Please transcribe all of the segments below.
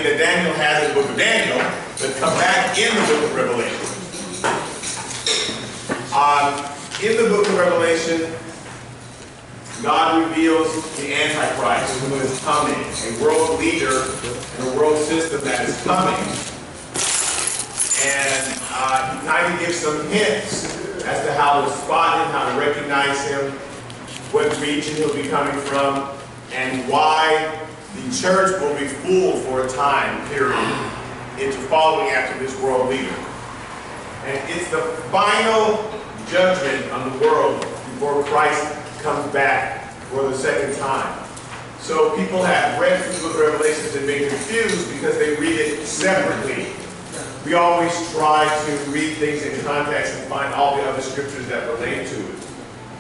identity that Daniel has in the book of Daniel that come back in the book of Revelation. In the book of Revelation, God reveals the Antichrist who is coming, a world leader and a world system that is coming. And he kind of gives some hints as to how to spot him, how to recognize him, what region he'll be coming from, and why the church will be fooled for a time period into following after this world leader. And it's the final judgment on the world before Christ comes back for the second time. So people have read through the book of Revelation and been confused because they read it separately. We always try to read things in context and find all the other scriptures that relate to it.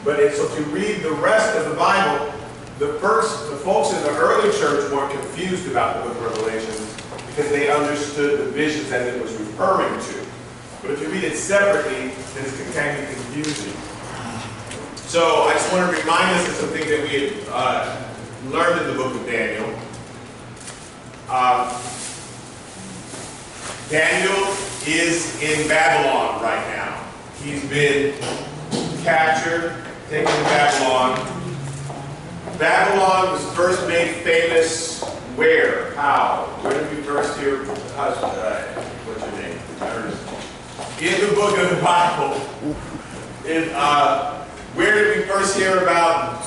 But so if you read the rest of the Bible, the folks in the early church weren't confused about the book of Revelation because they understood the visions that it was referring to. But if you read it separately, then it can be confusing. So I just want to remind us of some things that we had learned in the book of Daniel. Daniel is in Babylon right now. He's been captured, taken to Babylon. Babylon was first made famous where? How? Where did we first hear? What's your name? In the book of the Bible. Where did we first hear about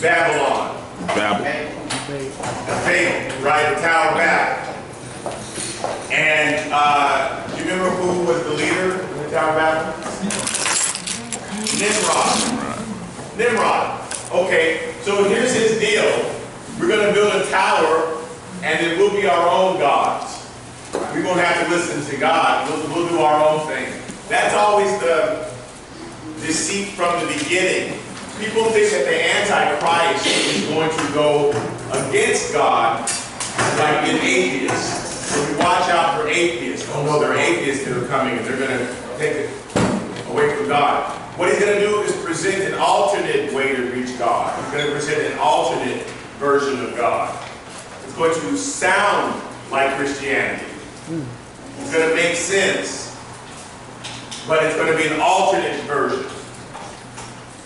Babylon? Babel. Babel, right? The Tower of Babel. And do you remember who was the leader in the Tower of Babel? Nimrod. Okay, so here's his deal. We're going to build a tower, and then we'll be our own gods. We won't have to listen to God. We'll do our own thing. That's always the deceit from the beginning. People think that the Antichrist is going to go against God, like an atheist. So we watch out for atheists. Oh no, there are atheists that are coming, and they're going to take it away from God. What he's going to do is present an alternate way to reach God. He's going to present an alternate version of God. It's going to sound like Christianity. It's going to make sense, but it's going to be an alternate version.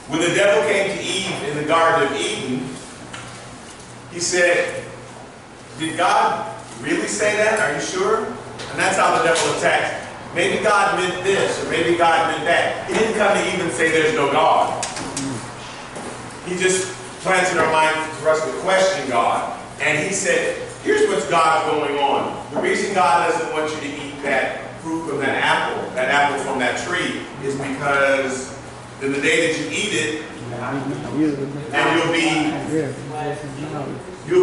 When the devil came to Eve in the Garden of Eden, he said, did God really say that? Are you sure? And that's how the devil attacks. Maybe God meant this, or maybe God meant that. He didn't come to even say there's no God. He just plants in our mind for us to question God. And he said, here's what's God's going on. The reason God doesn't want you to eat that fruit from that apple from that tree, is because in the day that you eat it, and you'll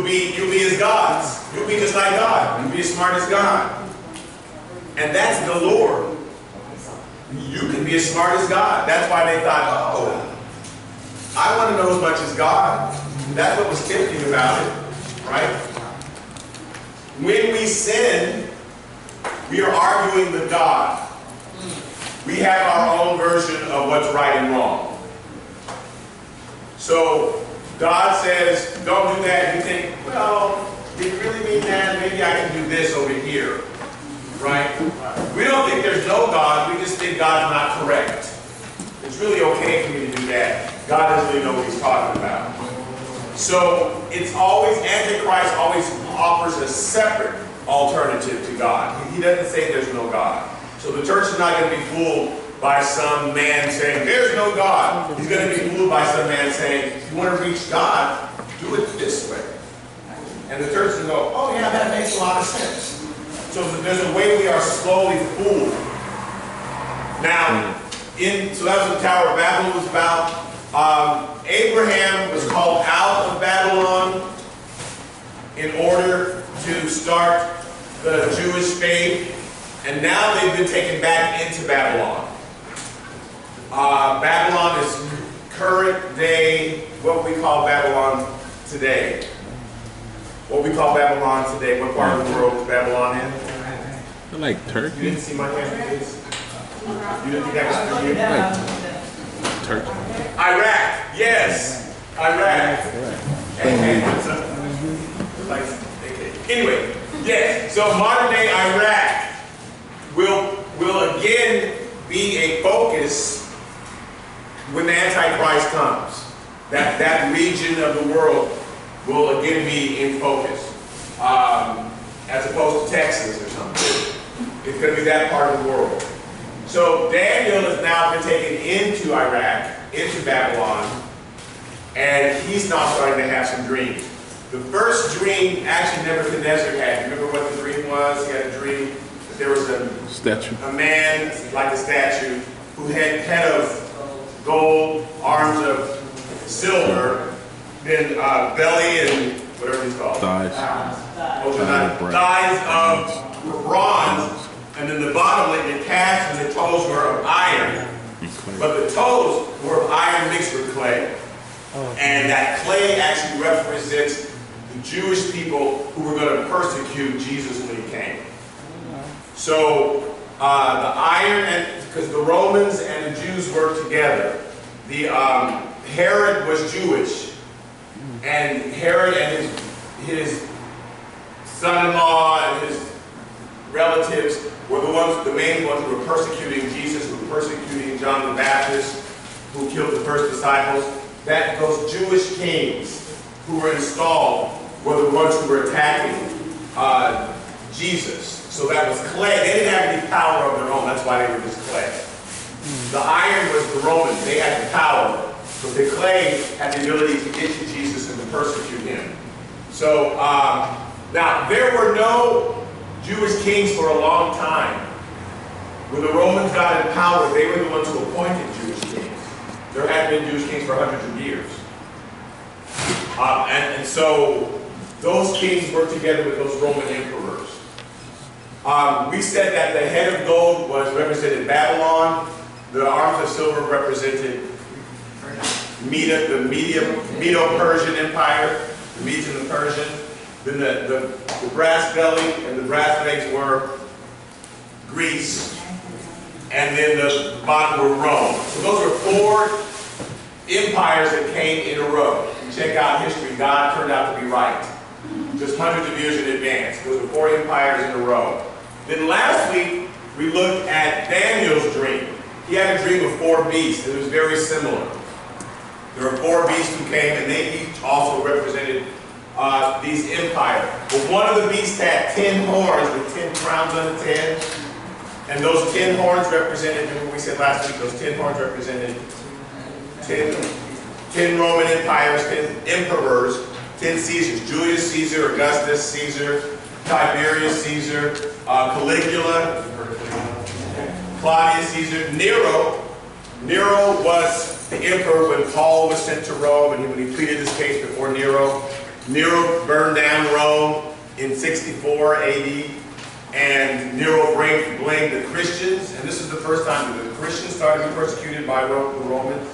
be as gods. You'll be just like God. You'll be as smart as God. And that's the Lord. You can be as smart as God. That's why they thought, oh, I want to know as much as God. That's what was tempting about it, right? When we sin, we are arguing with God. We have our own version of what's right and wrong. So God says, don't do that. You think, well, did you really mean that? Maybe I can do this over here. Right? We don't think there's no God. We just think God's not correct. It's really okay for me to do that. God doesn't really know what he's talking about. So it's always, Antichrist always offers a separate alternative to God. He doesn't say there's no God. So the church is not going to be fooled by some man saying, there's no God. He's going to be fooled by some man saying, if you want to reach God, do it this way. And the church will go, oh yeah, that makes a lot of sense. So there's a way we are slowly fooled. Now, so that was what the Tower of Babel was about. Abraham was called out of Babylon in order to start the Jewish faith, and now they've been taken back into Babylon. Babylon is current day, what we call Babylon today. What we call Babylon today. What part of the world is Babylon in? I like Turkey. You didn't see my hand, please? You didn't think that was for you? Like Turkey. Iraq. Yes. Iraq. Anyway, yes. so modern day Iraq will again be a focus when the Antichrist comes. That region of the world will again be in focus, as opposed to Texas or something. It's going to be that part of the world. So Daniel has now been taken into Iraq, into Babylon, and he's now starting to have some dreams. The first dream actually Nebuchadnezzar had. You remember what the dream was? He had a dream that there was a man like a statue who had head of gold, arms of silver, then belly and whatever he's called. Thighs. Thighs of bronze, and then the bottom leg, the calves and the toes were of iron. But the toes were of iron mixed with clay. And that clay actually represents the Jewish people who were going to persecute Jesus when he came. So the iron, and because the Romans and the Jews worked together. The Herod was Jewish, and Herod and his son-in-law and his relatives were the main ones who were persecuting Jesus, who were persecuting John the Baptist, who killed the first disciples. That those Jewish kings who were installed were the ones who were attacking Jesus. So that was clay. They didn't have any power of their own. That's why they were just clay. The iron was the Romans. They had the power. But the clay had the ability to get to Jesus and to persecute him. So now there were no Jewish kings for a long time. When the Romans got in power, they were the ones who appointed Jewish kings. There had been Jewish kings for hundreds of years. And so those kings worked together with those Roman emperors. We said that the head of gold represented Babylon. The arms of silver represented the Medo-Persian Empire, the Medes and the Persian. Then the brass belly and the brass legs were Greece. And then the bottom were Rome. So those were four empires that came in a row. You check out history, God turned out to be right. Just hundreds of years in advance. Those were four empires in a row. Then last week, we looked at Daniel's dream. He had a dream of four beasts. It was very similar. There were four beasts who came, and they each also represented these empires. But one of the beasts had 10 horns with 10 crowns on the 10. And those 10 horns represented, remember we said last week, those 10 horns represented 10 Roman empires, 10 emperors, 10 Caesars. Julius Caesar, Augustus Caesar, Tiberius Caesar, Caligula, Claudius Caesar, Nero. Nero was the emperor when Paul was sent to Rome, and when he pleaded his case before Nero. Nero burned down Rome in 64 AD, and Nero blamed the Christians, and this is the first time that the Christians started to be persecuted by the Romans.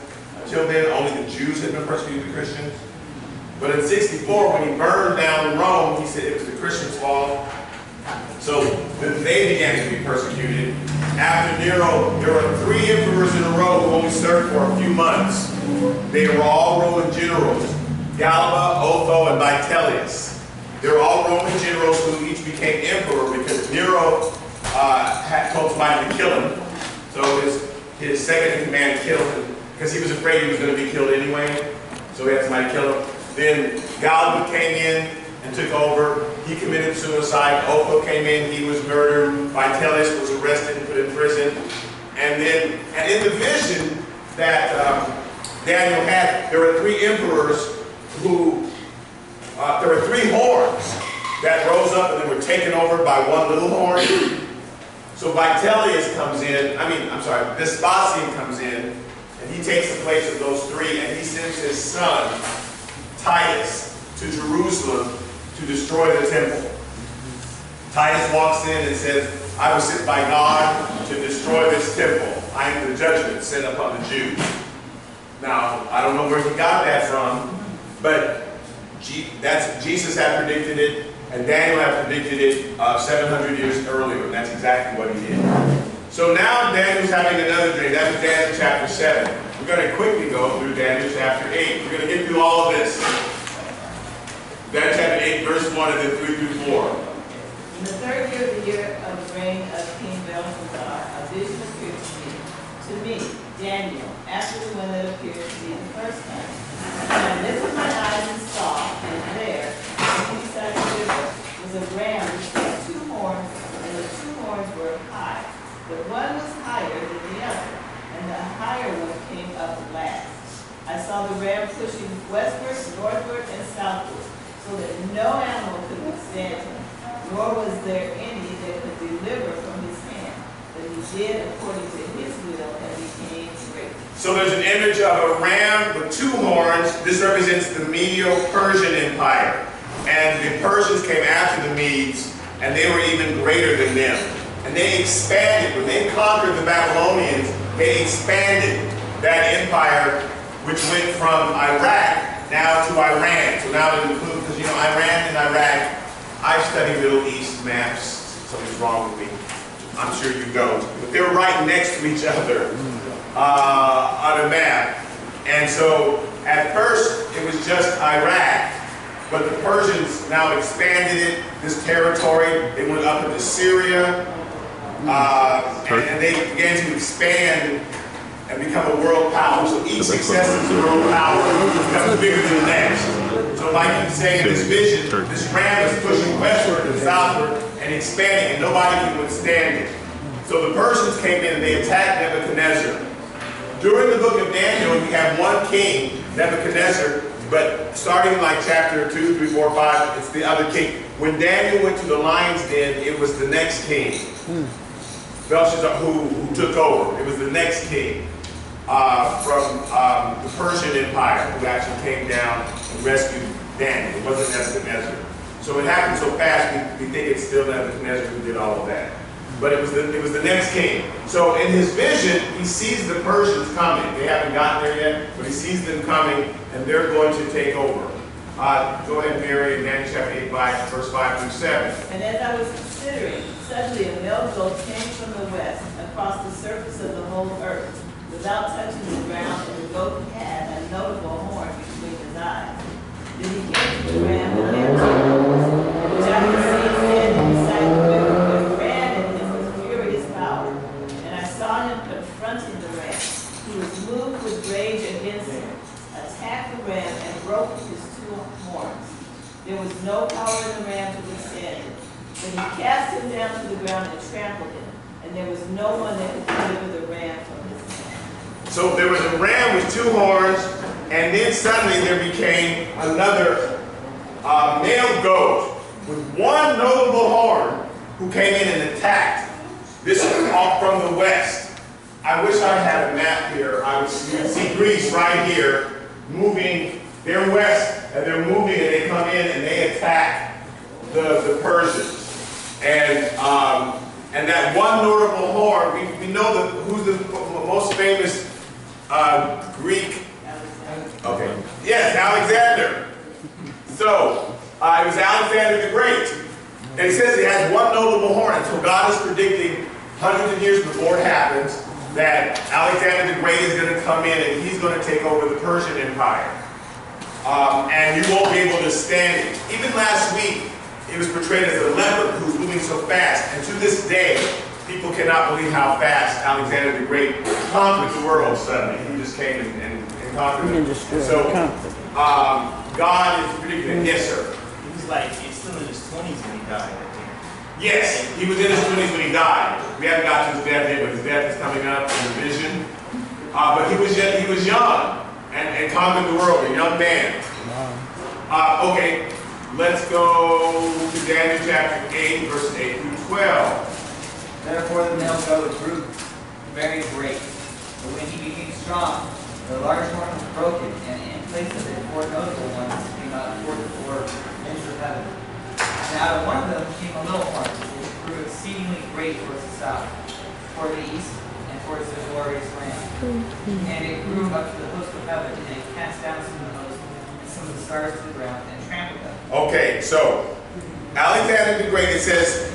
Until then, only the Jews had been persecuting the Christians. But in 64, when he burned down Rome, he said it was the Christians' fault. So they began to be persecuted. After Nero, there were 3 emperors in a row who only served for a few months. They were all Roman generals: Galba, Otho, and Vitellius. They were all Roman generals who each became emperor because Nero had told somebody to kill him. So his second in command killed him because he was afraid he was going to be killed anyway. So he had somebody kill him. Then Galba came in and took over. He committed suicide. Otho came in. He was murdered. Vitellius was arrested and put in prison. And in the vision that Daniel had, there were 3 emperors who, there were 3 horns that rose up and they were taken over by one little horn. So Vitellius comes in, Vespasian comes in, and he takes the place of those 3, and he sends his son, Titus, to Jerusalem to destroy the temple. Titus walks in and says, I was sent by God to destroy this temple. I am the judgment sent upon the Jews. Now, I don't know where he got that from, but Jesus had predicted it, and Daniel had predicted it 700 years earlier, and that's exactly what he did. So now Daniel's having another dream. That was Daniel chapter 7. We're going to quickly go through Daniel chapter 8. We're going to get through all of this. Daniel chapter 8, verse 1, and then 3 through 4. In the third year of the reign of King Belshazzar, a vision appeared to me, Daniel, after the one that appeared to me the first time. And I lifted my eyes and saw, and there, on the side of the river, was a ram which had 2 horns, and the 2 horns were high. But one was higher than the other, and the higher one came up last. I saw the ram pushing westward, northward, and southward, so that no animal could withstand him, nor was there any that could deliver from his hand. But he did according to his will and became great. So there's an image of a ram with 2 horns. This represents the Medo-Persian Empire. And the Persians came after the Medes, and they were even greater than them. And they expanded. When they conquered the Babylonians, they expanded that empire, which went from Iraq now to Iran. So now it includes, because you know, Iran and Iraq, I study Middle East maps. Something's wrong with me. I'm sure you don't. But they're right next to each other on a map. And so at first it was just Iraq, but the Persians now expanded it, this territory. They went up into Syria, and they began to expand and become a world power. So each successive world power becomes bigger than the next. So like you say in this vision, this ram is pushing westward and southward and expanding, and nobody can withstand it. So the Persians came in and they attacked Nebuchadnezzar. During the book of Daniel, we have one king, Nebuchadnezzar, but starting like chapter 2, 3, 4, 5, it's the other king. When Daniel went to the lion's den, it was the next king. Belshazzar, who took over. It was the next king from the Persian Empire who actually came down and rescued Daniel. It wasn't Nebuchadnezzar. So it happened so fast, we think it's still Nebuchadnezzar who did all of that. But it was the next king. So in his vision, he sees the Persians coming. They haven't gotten there yet, but he sees them coming, and they're going to take over. Go ahead, Mary, in Daniel chapter 8, verse 5 through 7. And as I was considering, suddenly a male goat came from the west across the surface of the whole earth, without touching the ground, and the goat had a notable horn between his eyes. Then he came to the ram and had 2 horns, which I could see standing beside the river, and ran at him with furious power. And I saw him confronting the ram. He was moved with rage against him, attacked the ram, and broke his 2 horns. There was no power in the ram to withstand him. But he cast him down to the ground and trampled him, and there was no one that could deliver the ram from his hand. So there was a ram with 2 horns, and then suddenly there became another male goat with 1 notable horn who came in and attacked. This was off from the west. I wish I had a map here. You can see Greece right here moving. They're west, and they're moving, and they come in and they attack the Persians. And that 1 notable horn, we know who's the most famous Greek. Okay. Yes, Alexander. So it was Alexander the Great, and it says he has 1 notable horn. And so God is predicting hundreds of years before it happens that Alexander the Great is going to come in and he's going to take over the Persian Empire. And you won't be able to stand it. Even last week, it was portrayed as a leopard who's moving so fast. And to this day, people cannot believe how fast Alexander the Great conquered the world suddenly. He just came and conquered it. So, God is predicting, yes, sir. He was like, he's still in his 20s when he died, I think. Yes, he was in his 20s when he died. We haven't got to his death yet, but his death is coming up in the vision. But he was young and conquered the world, a young man. Okay, let's go to Daniel chapter 8, verses 8 through 12. Therefore the male goat grew very great, but when he became strong, the large horn was broken, and in place of it 4 notable ones came out toward the 4 ends of heaven. And out of one of them came a little horn, which grew exceedingly great towards the south, toward the east, and towards the glorious land. And it grew up to the host of heaven, and it cast down some of the host and some of the stars to the ground, and trampled them. Okay, so Alexander the Great, it says,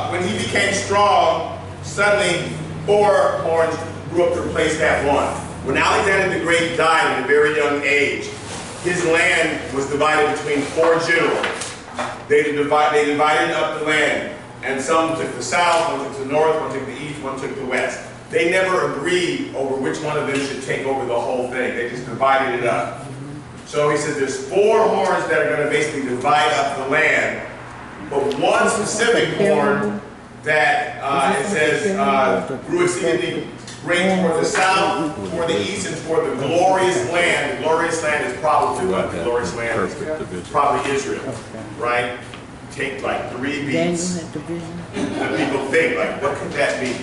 when he became strong, suddenly 4 horns grew up to replace that 1. When Alexander the Great died at a very young age, his land was divided between 4 generals. they divided up the land. And some took the south, one took the north, one took the east, one took the west. They never agreed over which one of them should take over the whole thing. They just divided it up. So he says there's 4 horns that are going to basically divide up the land. But one specific horn that it says grew exceedingly great toward the south, toward the east, and toward the glorious land. The glorious land is probably what? The glorious land is probably Israel, right? Take like 3 beats. The people think like, what could that be?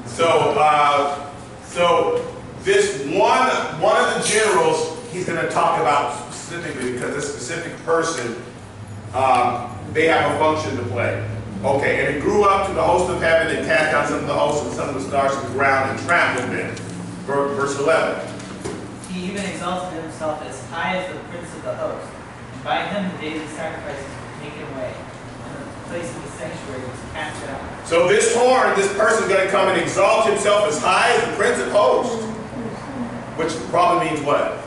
So, this one of the generals, he's going to talk about specifically because this specific person, they have a function to play. Okay, and it grew up to the host of heaven and cast down some of the hosts and some of the stars to the ground and trampled them. Verse 11. He even exalted himself as high as the prince of the host, and by him the daily sacrifices were taken away, and the place of the sanctuary was cast down. So this horn, this person is going to come and exalt himself as high as the prince of hosts, which probably means what?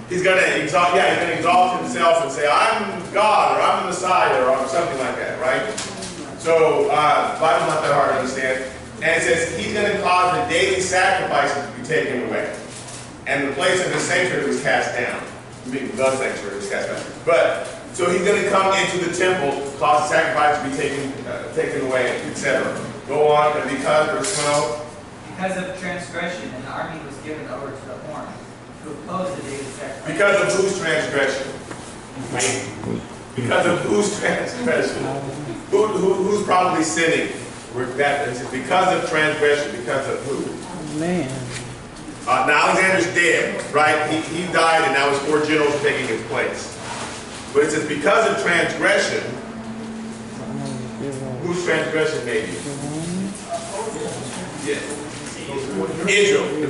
He's going to exalt, he's going to exalt himself and say, I'm God, or I'm the Messiah, or something like that, right? So, the Bible's not that hard to understand. And it says, he's going to cause the daily sacrifices to be taken away. And the place of the sanctuary was cast down. I mean, the sanctuary was cast down. But, so he's going to come into the temple, cause the sacrifice to be taken away, etc. Go on, and because, verse 12. Because of transgression, an army was given over to the horn, to oppose the daily sacrifice. Because of whose transgression? Because of whose transgression? Who's probably sinning? Because of transgression. Because of who? Man. Now Alexander's dead, right? He died, and now his 4 generals are taking his place. But it says because of transgression. Whose transgression maybe? Yeah. Israel, the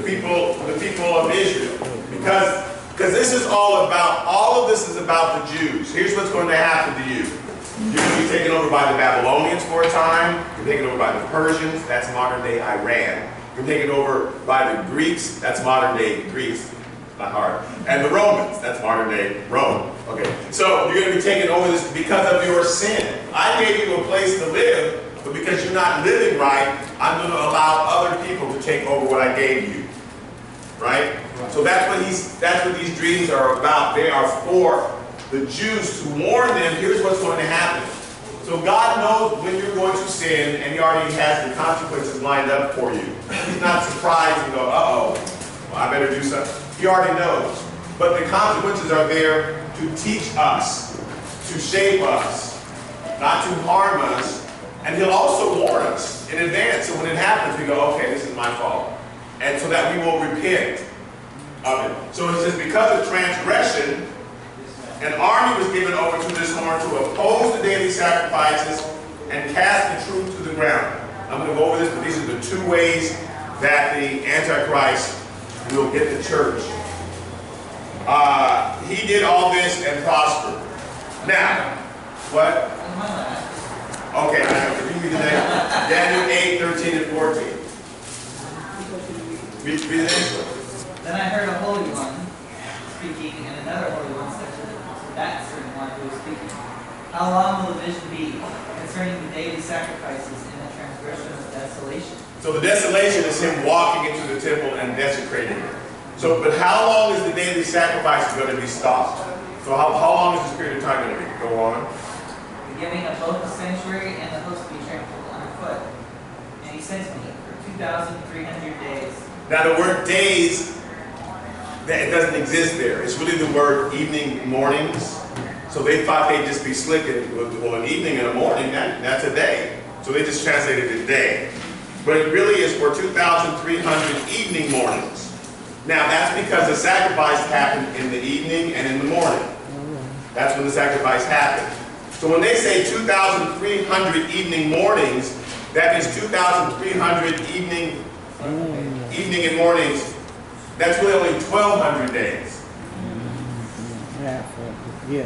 people of Israel. Because this is all of this is about the Jews. Here's what's going to happen to you. You're going to be taken over by the Babylonians for a time. You're taken over by the Persians. That's modern day Iran. You're taken over by the Greeks. That's modern day Greece. Not hard. And the Romans. That's modern day Rome. Okay. So you're going to be taken over this because of your sin. I gave you a place to live, but because you're not living right, I'm going to allow other people to take over what I gave you. Right? So that's what these dreams are about. They are for the Jews to warn them, here's what's going to happen. So God knows when you're going to sin, and he already has the consequences lined up for you. He's not surprised and go, uh-oh, well, I better do something. He already knows. But the consequences are there to teach us, to shape us, not to harm us, and he'll also warn us in advance. So when it happens, we go, okay, this is my fault. And so that we will repent of it. So it says, because of transgression, an army was given over to this horn to oppose the daily sacrifices and cast the truth to the ground. I'm going to go over this, but these are the 2 ways that the Antichrist will get the church. He did all this and prospered. Now, what? Okay, I know. Can you read the next one? Daniel 8, 13, and 14. Read the next one. Then I heard a holy one speaking, and another holy one said to that certain one who was speaking, how long will the vision be concerning the daily sacrifices and the transgression of desolation? So the desolation is him walking into the temple and desecrating it. So, but how long is the daily sacrifice going to be stopped? So how long is this period of time going to be? Go on. The giving of both the sanctuary and the host to be trampled underfoot. And he said to me, for 2,300 days. Now the word days, it doesn't exist there. It's really the word evening, mornings. So they thought they'd just be slick and, well, an evening and a morning, that's a day. So they just translated it day. But it really is for 2,300 evening mornings. Now that's because the sacrifice happened in the evening and in the morning. That's when the sacrifice happened. So when they say 2,300 evening mornings, that is 2,300 evening and mornings. That's really only 1,200 days. Yes.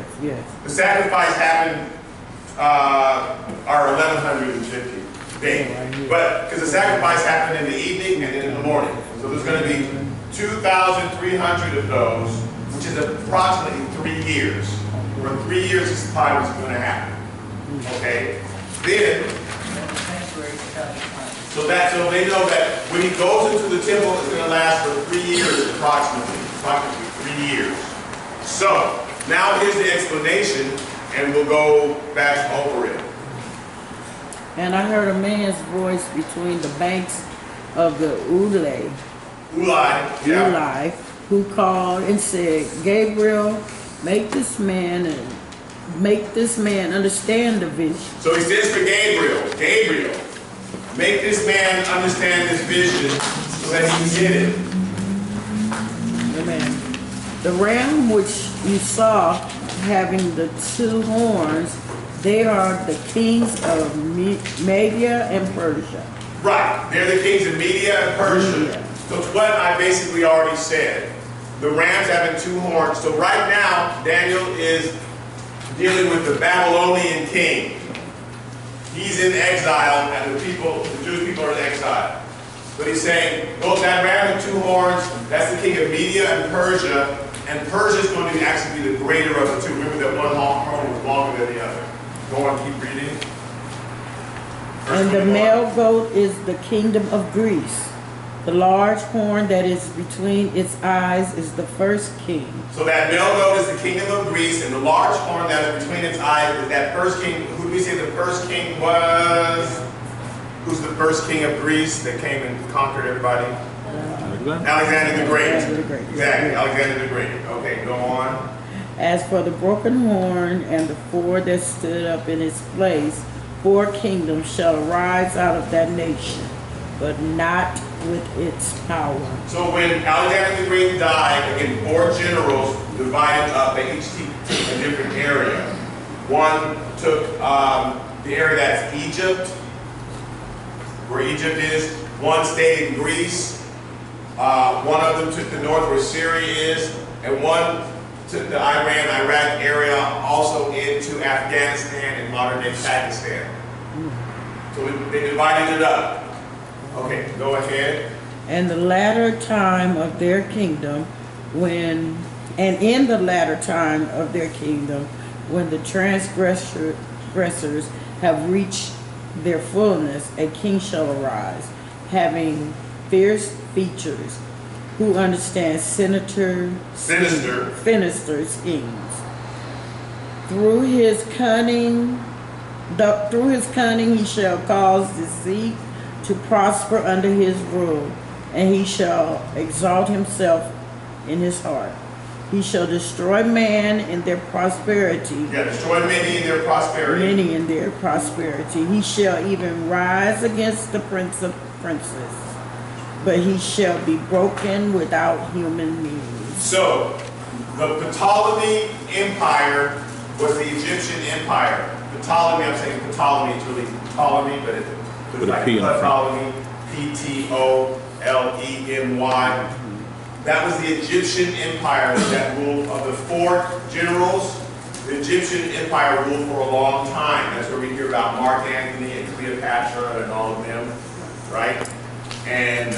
The sacrifice happened, are 1,150 days. But, because the sacrifice happened in the evening and then in the morning. So there's going to be 2,300 of those, which is approximately 3 years. For 3 years this time is going to happen. Okay? Then, Sanctuary is shall be cleansed. so they know that when he goes into the temple, it's going to last for 3 years approximately 3 years. So, now here's the explanation, and we'll go back over it. And I heard a man's voice between the banks of the Ulai, yeah. Ulai, who called and said, Gabriel, make this man understand the vision. So he says for Gabriel, make this man understand this vision so that he can get it. Amen. The ram which you saw having the 2 horns, they are the kings of Media and Persia. Right, they're the kings of Media and Persia. Media. So it's what I basically already said. The rams having 2 horns. So right now, Daniel is dealing with the Babylonian king. He's in exile, and the Jewish people are in exile. But he's saying, well, that ram with 2 horns, that's the king of Media and Persia, and Persia is going to actually be the greater of the 2. Remember that one horn was longer than the other. Go on, keep reading. And the male goat is the kingdom of Greece. The large horn that is between its eyes is the first king. So that male goat is the kingdom of Greece, and the large horn that is between its eyes is that first king. Who do we say the first king was? Who's the first king of Greece that came and conquered everybody? Alexander the Great. Exactly, Alexander the Great. Okay, go on. As for the broken horn and the 4 that stood up in its place, 4 kingdoms shall arise out of that nation, but not with its power. So when Alexander the Great died, again, 4 generals divided up. They each took a different area. One took the area that's Egypt, where Egypt is. One stayed in Greece. One of them took the north where Syria is, and one took the Iran-Iraq area also into Afghanistan and modern-day Pakistan. So they divided it up. Okay, go ahead. And the latter time of their kingdom, when the transgressors have reached their fullness, a king shall arise, having fierce features, who understands sinister schemes. Through his cunning he shall cause deceit to prosper under his rule, and he shall exalt himself in his heart. He shall destroy man in their prosperity. Yeah, destroy many in their prosperity. Many in their prosperity. He shall even rise against the prince of princes, but he shall be broken without human means. So, the Ptolemy Empire was the Egyptian Empire. Ptolemy, I'm saying Ptolemy, it's really Ptolemy, but it's like Ptolemy, P-T-O-L-E-M-Y. That was the Egyptian Empire that ruled of the 4 generals. The Egyptian Empire ruled for a long time. That's where we hear about Mark Antony and Cleopatra and all of them, right? And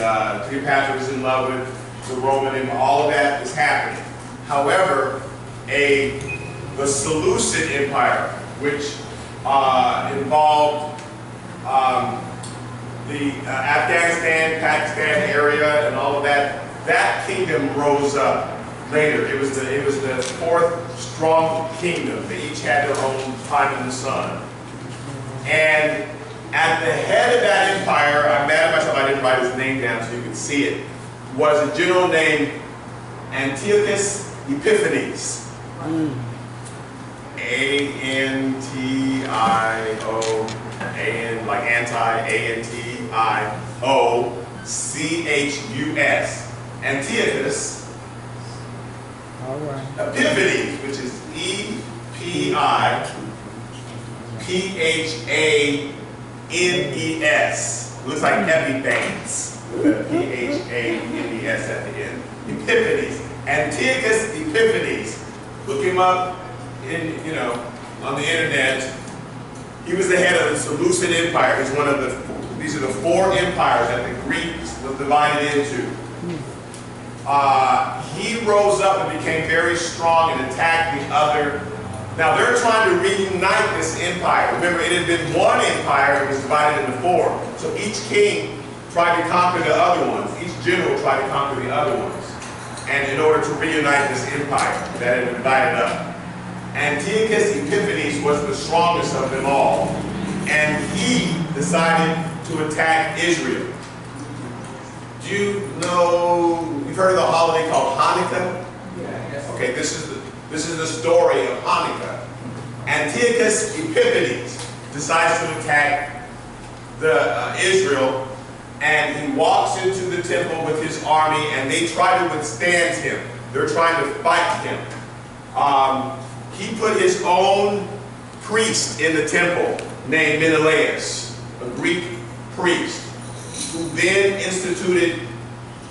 Cleopatra was in love with the Roman Empire. All of that is happening. However, the Seleucid Empire, which involved the Afghanistan, Pakistan area, and all of that, that kingdom rose up later. It was the 4th strong kingdom. They each had their own time in the sun. And at the head of that empire, I'm mad at myself I didn't write his name down so you could see it, was a general named Antiochus Epiphanes. A-N-T-I-O-A-N, like anti, A-N-T-I-O-C-H-U-S. Antiochus Epiphanes, which is E-P-I-P-H-A-N-E-S. Looks like Epiphanes with a P-H-A-N-E-S at the end. Epiphanes. Antiochus Epiphanes. Look him up on the internet. He was the head of the Seleucid Empire. He's one of these are the 4 empires that the Greeks were divided into. He rose up and became very strong and attacked the other Now they're trying to reunite this empire. Remember, it had been one empire, it was divided into four. So each king tried to conquer the other ones. Each general tried to conquer the other ones. And in order to reunite this empire that had been divided up. Antiochus Epiphanes was the strongest of them all. And he decided to attack Israel. Do you know, you've heard of the holiday called Hanukkah? Yeah, I guess. Okay, this is the story of Hanukkah. Antiochus Epiphanes decides to attack Israel, and he walks into the temple with his army, and they try to withstand him. They're trying to fight him. He put his own priest in the temple named Menelaus, a Greek priest, who then instituted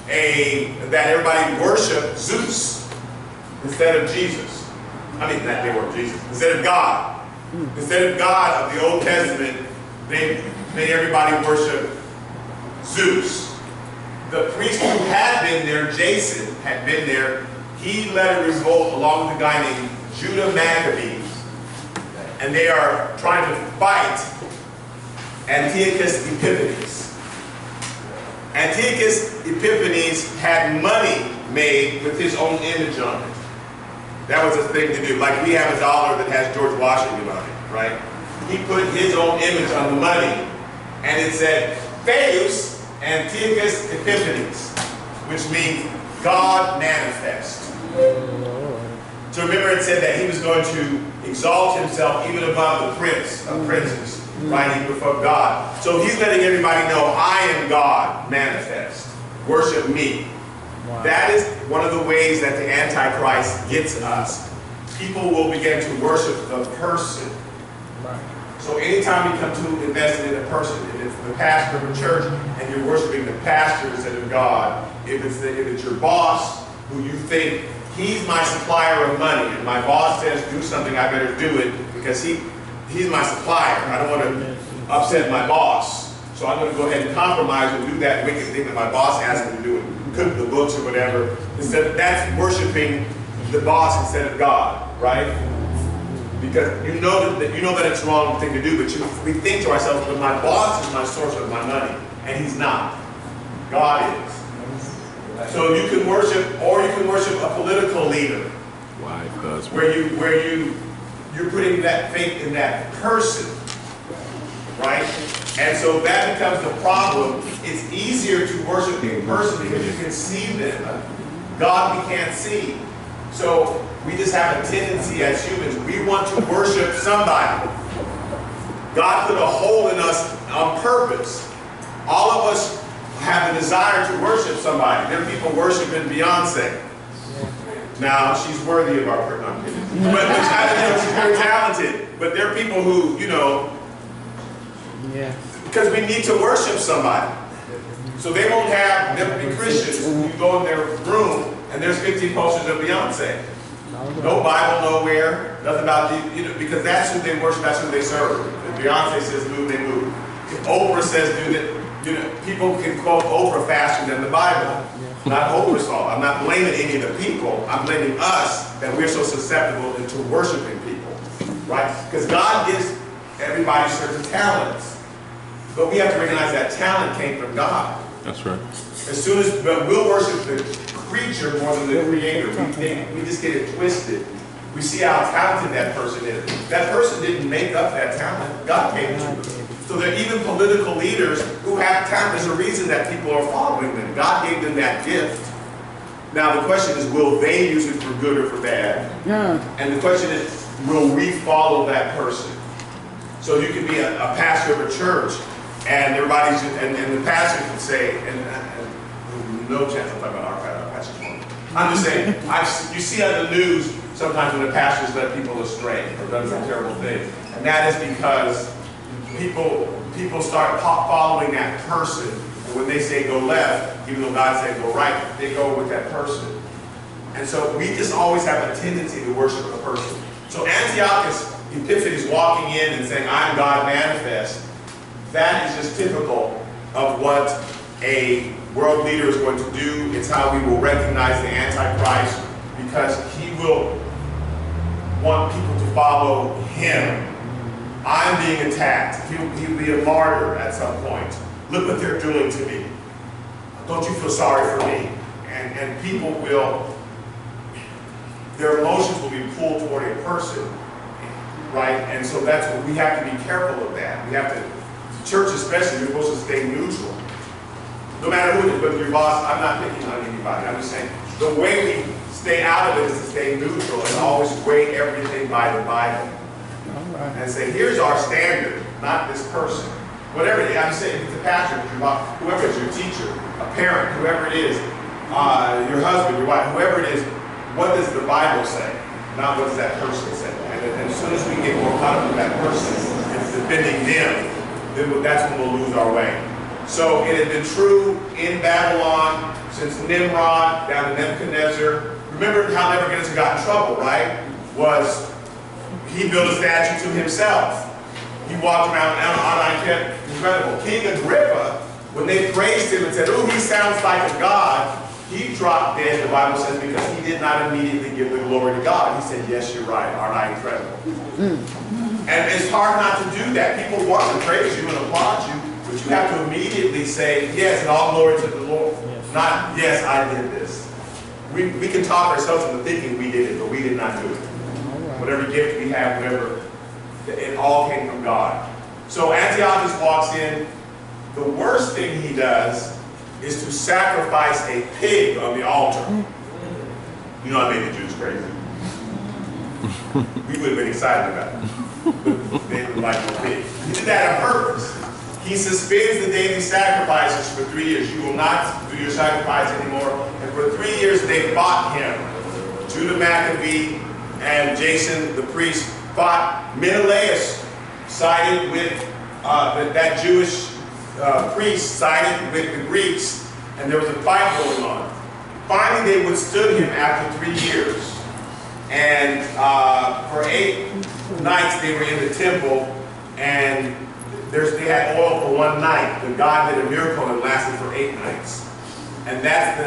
that everybody worship Zeus instead of Jesus. I mean, not they worship Jesus, instead of God. Instead of God of the Old Testament, they made everybody worship Zeus. The priest who had been there, Jason, had been there. He led a revolt along with a guy named Judah Maccabees. And they are trying to fight Antiochus Epiphanes. Antiochus Epiphanes had money made with his own image on it. That was a thing to do. Like we have a dollar that has George Washington on it, right? He put his own image on the money, and it said, Theus Antiochus Epiphanes, which means God manifest. So remember it said that he was going to exalt himself even above the prince of princes, right? He before God. So he's letting everybody know, I am God manifest. Worship me. Wow. That is one of the ways that the Antichrist gets us. People will begin to worship the person. Right. So anytime you come to invest in a person, if it's the pastor of a church and you're worshiping the pastor instead of God, if it's your boss who you think he's my supplier of money, and my boss says do something, I better do it because he's my supplier. I don't want to upset my boss. So I'm going to go ahead and compromise and do that wicked thing that my boss asked me to do, and cook the books or whatever. That's worshiping the boss instead of God, right? Because you know that it's the wrong thing to do, but we think to ourselves, but my boss is my source of my money, and he's not. God is. So you can worship, or you can worship a political leader, where you're putting that faith in that person, right? And so that becomes the problem. It's easier to worship a person because you can see them. God we can't see. So we just have a tendency as humans, we want to worship somebody. God put a hole in us on purpose. All of us have a desire to worship somebody. There are people worshiping Beyonce. Now, she's worthy of our prayer. But she's very talented. But there are people who, because we need to worship somebody. So they won't have, they'll be Christians. You go in their room, and there's 15 posters of Beyonce. No Bible nowhere, nothing about, because that's who they worship, that's who they serve. If Beyonce says move, they move. If Oprah says do that, people can quote Oprah faster than the Bible. Not Oprah's fault. I'm not blaming any of the people. I'm blaming us that we're so susceptible into worshiping people, right? Because God gives everybody certain talents. But we have to recognize that talent came from God. That's right. But we'll worship the creature more than the creator. We just get it twisted. We see how talented that person is. That person didn't make up that talent. God gave it to them. So there are even political leaders who have talent. There's a reason that people are following them. God gave them that gift. Now the question is, will they use it for good or for bad? Yeah. And the question is, will we follow that person? So you could be a pastor of a church, and everybody's, and the pastor can say, and no chance I'm talking about our pastor's one. I'm just saying, you see on the news sometimes when the pastors let people astray or done some terrible thing, and that is because people start following that person, and when they say go left, even though God said go right, they go with that person. And so we just always have a tendency to worship a person. So Antiochus Epiphanes walking in and saying, I'm God manifest, that is just typical of what a world leader is going to do. It's how we will recognize the Antichrist, because he will want people to follow him. I'm being attacked. He'll be a martyr at some point. Look what they're doing to me. Don't you feel sorry for me? And people will, their emotions will be pulled toward a person, right? And so that's what we have to be careful of that. We have to, the church especially, you're supposed to stay neutral. No matter who it is, whether your boss, I'm not picking on anybody. I'm just saying, the way we stay out of it is to stay neutral and always weigh everything by the Bible. And say, here's our standard, not this person. Whatever it is, I'm saying, if it's a pastor, whoever it is, your teacher, a parent, whoever it is, your husband, your wife, whoever it is, what does the Bible say? Not what does that person say. And as soon as we get more caught up with that person and defending them, then that's when we'll lose our way. So it had been true in Babylon since Nimrod down to Nebuchadnezzar. Remember how Nebuchadnezzar got in trouble, right? Was he built a statue to himself. He walked around on incredible. King Agrippa, when they praised him and said, oh, he sounds like a god, he dropped dead, the Bible says, because he did not immediately give the glory to God. He said, yes, you're right, aren't I incredible? And it's hard not to do that. People want to praise you and applaud you, but you have to immediately say, yes, and all glory to the Lord. Yes. Not, yes, I did this. We can talk ourselves into thinking we did it, but we did not do it. Whatever gift we have, whatever, it all came from God. So Antiochus walks in. The worst thing he does is to sacrifice a pig on the altar. You know I made the Jews crazy. We would have been excited about it. But they would like the pig. He did that on purpose. He suspends the daily sacrifices for 3 years. You will not do your sacrifice anymore. And for 3 years they fought him. Judah Maccabee and Jason the priest fought. Menelaus sided with that Jewish priest sided with the Greeks, and there was a fight going on. Finally, they withstood him after 3 years, and for 8 nights they were in the temple, and they had oil for 1 night. But God did a miracle and it lasted for 8 nights, and that's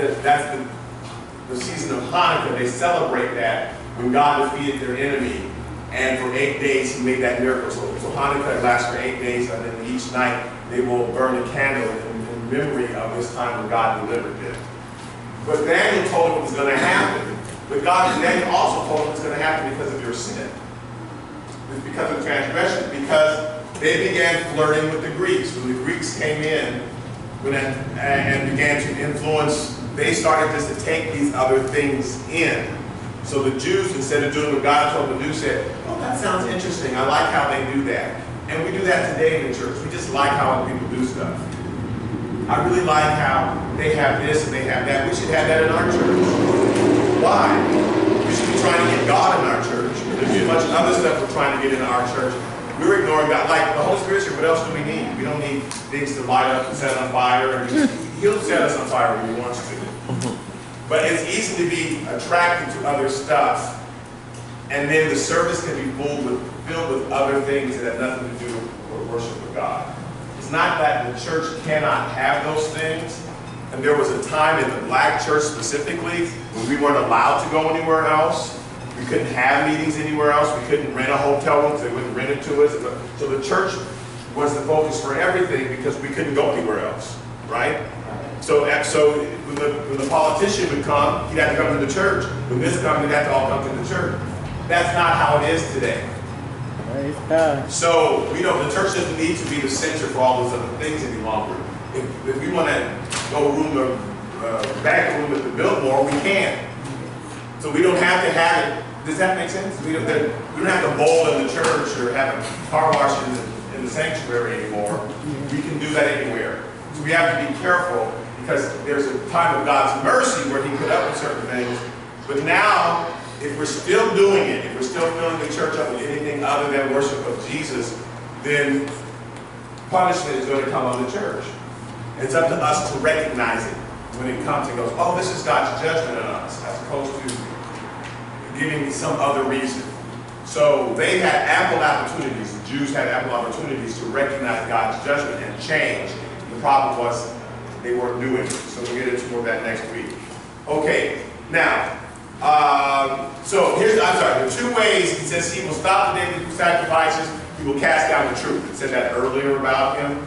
the season of Hanukkah. They celebrate that when God defeated their enemy. And for 8 days, he made that miracle. So Hanukkah lasts for 8 days, and then each night they will burn a candle in memory of this time when God delivered them. But Daniel told them what was going to happen. But Daniel also told them it's going to happen because of your sin. It's because of transgression. Because they began flirting with the Greeks. When the Greeks came in and began to influence, they started just to take these other things in. So the Jews, instead of doing what God told them to do, said, oh, that sounds interesting. I like how they do that. And we do that today in the church. We just like how other people do stuff. I really like how they have this and they have that. We should have that in our church. Why? We should be trying to get God in our church. There's too much other stuff we're trying to get in our church. We're ignoring God. Like the Holy Spirit's here, what else do we need? We don't need things to light up and set on fire. He'll set us on fire when he wants to. But it's easy to be attracted to other stuff, and then the service can be filled with other things that have nothing to do with worship of God. It's not that the church cannot have those things, and there was a time in the black church specifically when we weren't allowed to go anywhere else. We couldn't have meetings anywhere else. We couldn't rent a hotel room because they wouldn't rent it to us. So the church was the focus for everything because we couldn't go anywhere else, right? So when the politician would come, he'd have to come to the church. When this comes, he'd have to all come to the church. That's not how it is today. Praise God. So we know the church doesn't need to be the center for all those other things any longer. If we want to go back a room at the Biltmore, we can. So we don't have to have it. Does that make sense? We don't have to bowl in the church or have a car wash in the sanctuary anymore. We can do that anywhere. So we have to be careful, because there's a time of God's mercy where he put up with certain things. But now, if we're still doing it, if we're still filling the church up with anything other than worship of Jesus, then punishment is going to come on the church. It's up to us to recognize it when it comes and goes, oh, this is God's judgment on us, as opposed to giving some other reason. So they had ample opportunities, the Jews had ample opportunities to recognize God's judgment and change. The problem was they weren't doing it. So we'll get into more of that next week. Okay, now, So here's, I'm sorry, there are two ways. He says he will stop the daily sacrifices. He will cast down the truth. It said that earlier about him.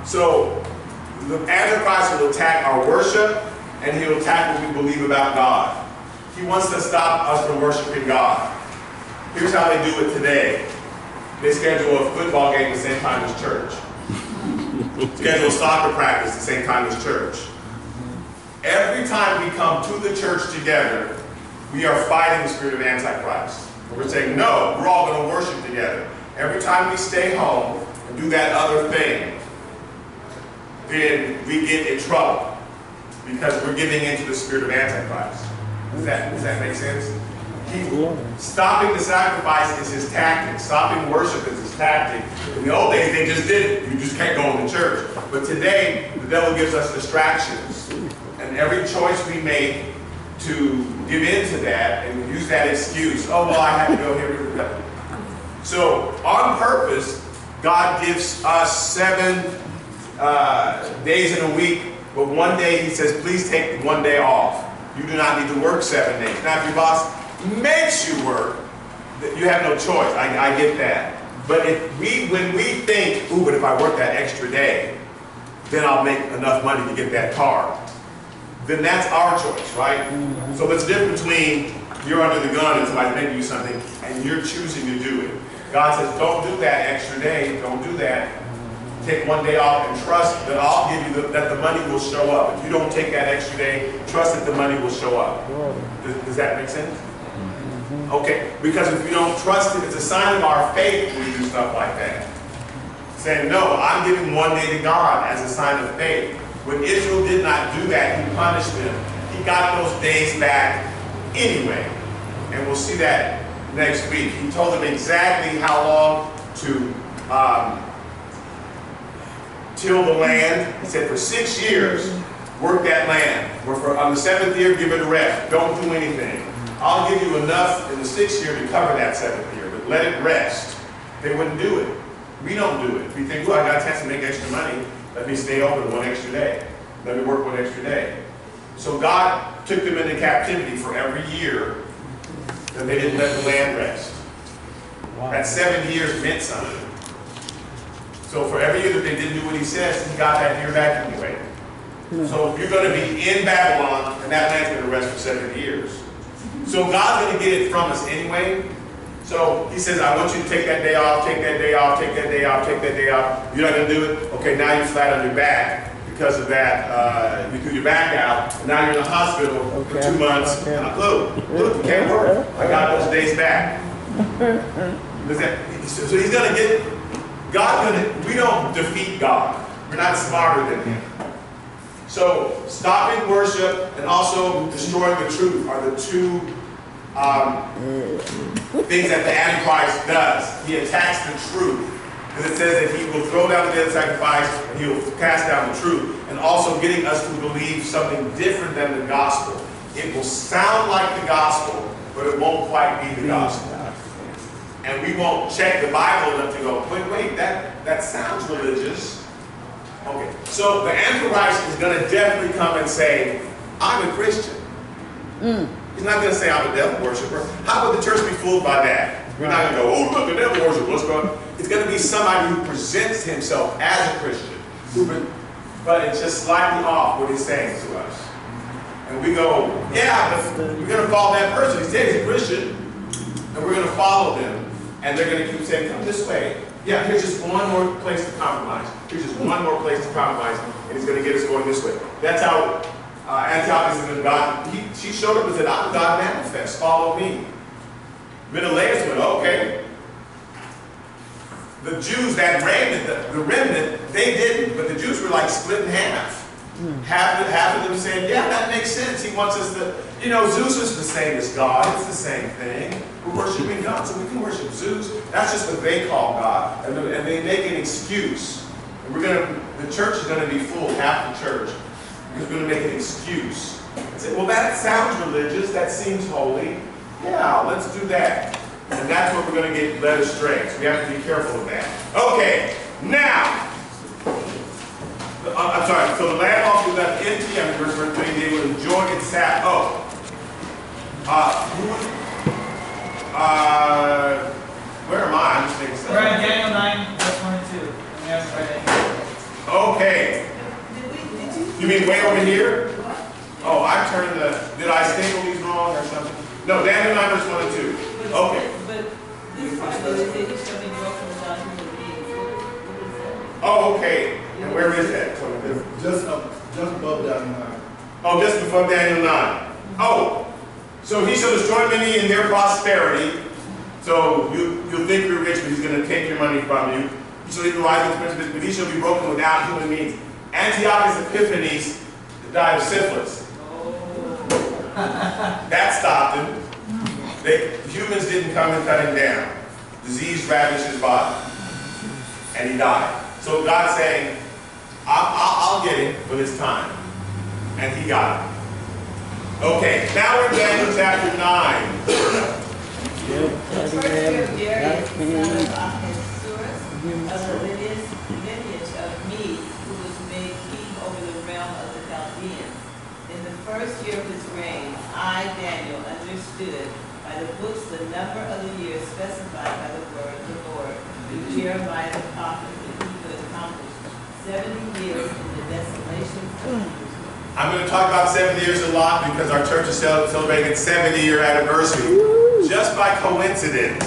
So the Antichrist will attack our worship, and he'll attack what we believe about God. He wants to stop us from worshiping God. Here's how they do it today. They schedule a football game at the same time as church. Schedule a soccer practice at the same time as church. Every time we come to the church together, we are fighting the spirit of Antichrist. We're saying, no, we're all going to worship together. Every time we stay home and do that other thing, then we get in trouble because we're giving into the spirit of Antichrist. Does that make sense? Stopping the sacrifice is his tactic. Stopping worship is his tactic. In the old days, they just did it. You just can't go into church. But today, the devil gives us distractions. And every choice we make to give in to that and use that excuse, oh, well, I have to go here. So, on purpose, God gives us 7 days in a week, but one day he says, please take 1 day off. You do not need to work 7 days. Now, if your boss makes you work, you have no choice. I get that. But when we think, ooh, but if I work that extra day, then I'll make enough money to get that car, then that's our choice, right? So it's different between you're under the gun and somebody's making you something and you're choosing to do it. God says, don't do that extra day. Don't do that. Take 1 day off and trust that I'll give you that the money will show up. If you don't take that extra day, trust that the money will show up. Does that make sense? Okay, because if you don't trust it, it's a sign of our faith when we do stuff like that. Saying, no, I'm giving 1 day to God as a sign of faith. When Israel did not do that, he punished them. He got those days back anyway. And we'll see that next week. He told them exactly how long to till the land. He said, for 6 years, work that land. On the 7th year, give it a rest. Don't do anything. I'll give you enough in the 6th year to cover that 7th year, but let it rest. They wouldn't do it. We don't do it. We think, well, I got a chance to make extra money. Let me stay open 1 extra day. Let me work 1 extra day. So God took them into captivity for every year that they didn't let the land rest. Wow. That 7 years meant something. So for every year that they didn't do what he says, he got that year back anyway. So you're going to be in Babylon, and that land's going to rest for 7 years. So God's going to get it from us anyway. So he says, I want you to take that day off, take that day off, take that day off, take that day off. You're not going to do it? Okay, now you're flat on your back because of that. You threw your back out, and now you're in the hospital for 2 months. And look, you can't work. I got those days back. So he's going to get, we don't defeat God. We're not smarter than him. So stopping worship and also destroying the truth are the two things that the Antichrist does. He attacks the truth. Because it says that he will throw down the dead sacrifice and he will cast down the truth. And also getting us to believe something different than the gospel. It will sound like the gospel, but it won't quite be the gospel. And we won't check the Bible enough to go, wait, that sounds religious. Okay, so the Antichrist is going to definitely come and say, I'm a Christian. He's not going to say I'm a devil worshiper. How would the church be fooled by that? We're not going to go, oh, look, the devil worshiper, let's go. It's going to be somebody who presents himself as a Christian, but it's just slightly off what he's saying to us. And we go, yeah, but we're going to follow that person. He says he's a Christian, and we're going to follow them. And they're going to keep saying, come this way. Yeah, here's just one more place to compromise. Here's just one more place to compromise, and he's going to get us going this way. That's how Antiochus and God, she showed up and said, I'm God manifest, follow me. Menelaus went, okay. The Jews, that remnant, the remnant, they didn't, but the Jews were like split in half. Half of them said, yeah, that makes sense. He wants us to, Zeus is the same as God. It's the same thing. We're worshiping God, so we can worship Zeus. That's just what they call God. And they make an excuse. And the church is going to be full, half the church, because we're going to make an excuse. And say, well, that sounds religious. That seems holy. Yeah, let's do that. And that's what we're going to get led astray. So we have to be careful of that. Okay, now. I'm sorry, so the land also left empty, verse 3, they would enjoy its Sabbath. Oh, Where am I? I'm just thinking We're in something. Daniel 9, verse 1 and 2. And we have to write that here. Okay. Did You mean way over here? What? Oh, I turned did I staple these wrong or something? No, Daniel 9 verse 1 and 2. Okay. But this part of it, it shall be broken without human beings. What is that? Oh, okay. And where is that? Just above Daniel 9. Oh, just before Daniel 9. Oh, so he shall destroy many in their prosperity. So you'll think you're rich, but he's going to take your money from you. He shall even rise with princes, but he shall be broken without human means. Antiochus Epiphanes died of syphilis. That stopped him. Humans didn't come and cut him down. Disease ravaged his body, and he died. So God's saying, I'll get him when it's time. And he got him. Okay, now we're in Daniel chapter 9. The first year of Darius, son of Ahasuerus, of the lineage of Medes, who was made king over the realm of the Chaldeans. In the first year of his reign, I, Daniel, understood by the books the number of the years specified by the word of the Lord through Jeremiah the prophet, that he could accomplish 70 years in the desolations of Jerusalem. I'm going to talk about 70 years a lot because our church is celebrating its 70-year anniversary. Just by coincidence.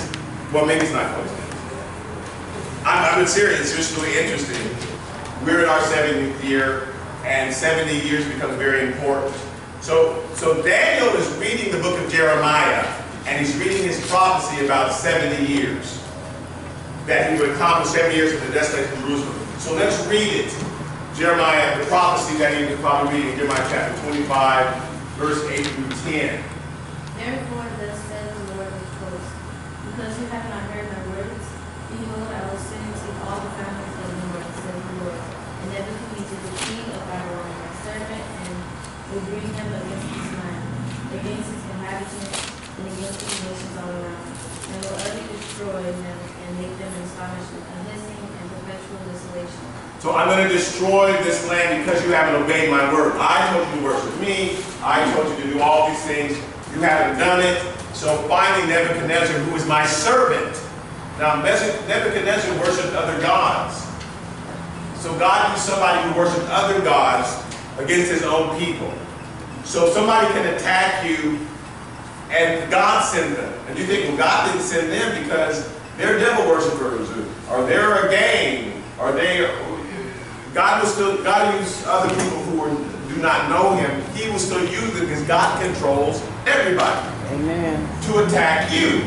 Well, maybe it's not coincidence. I'm serious. It's just really interesting. We're in our 70th year, and 70 years becomes very important. So Daniel is reading the book of Jeremiah, and he's reading his prophecy about 70 years. That he would accomplish 70 years in the desolation of Jerusalem. So let's read it. Jeremiah, the prophecy that he was probably reading, Jeremiah chapter 25, verse 8 through 10. Therefore, thus says the Lord of hosts, because you have not heard my words, behold, I will send to all the families of the north, says the Lord, and Nebuchadnezzar the king of Babylon, my servant, and will bring him against this land, against its inhabitants, and against the nations all around, and will utterly destroy them, and make them astonished with a hissing and perpetual desolation. So I'm going to destroy this land because you haven't obeyed my word. I told you to worship me. I told you to do all these things. You haven't done it. So finally Nebuchadnezzar, who is my servant. Now Nebuchadnezzar worshipped other gods. So God used somebody who worshipped other gods against his own people. So somebody can attack you and God send them. And you think, well, God didn't send them because they're devil worshipers, or they're a gang, or God used other people who do not know him. He will still use them because God controls everybody. Amen. To attack you.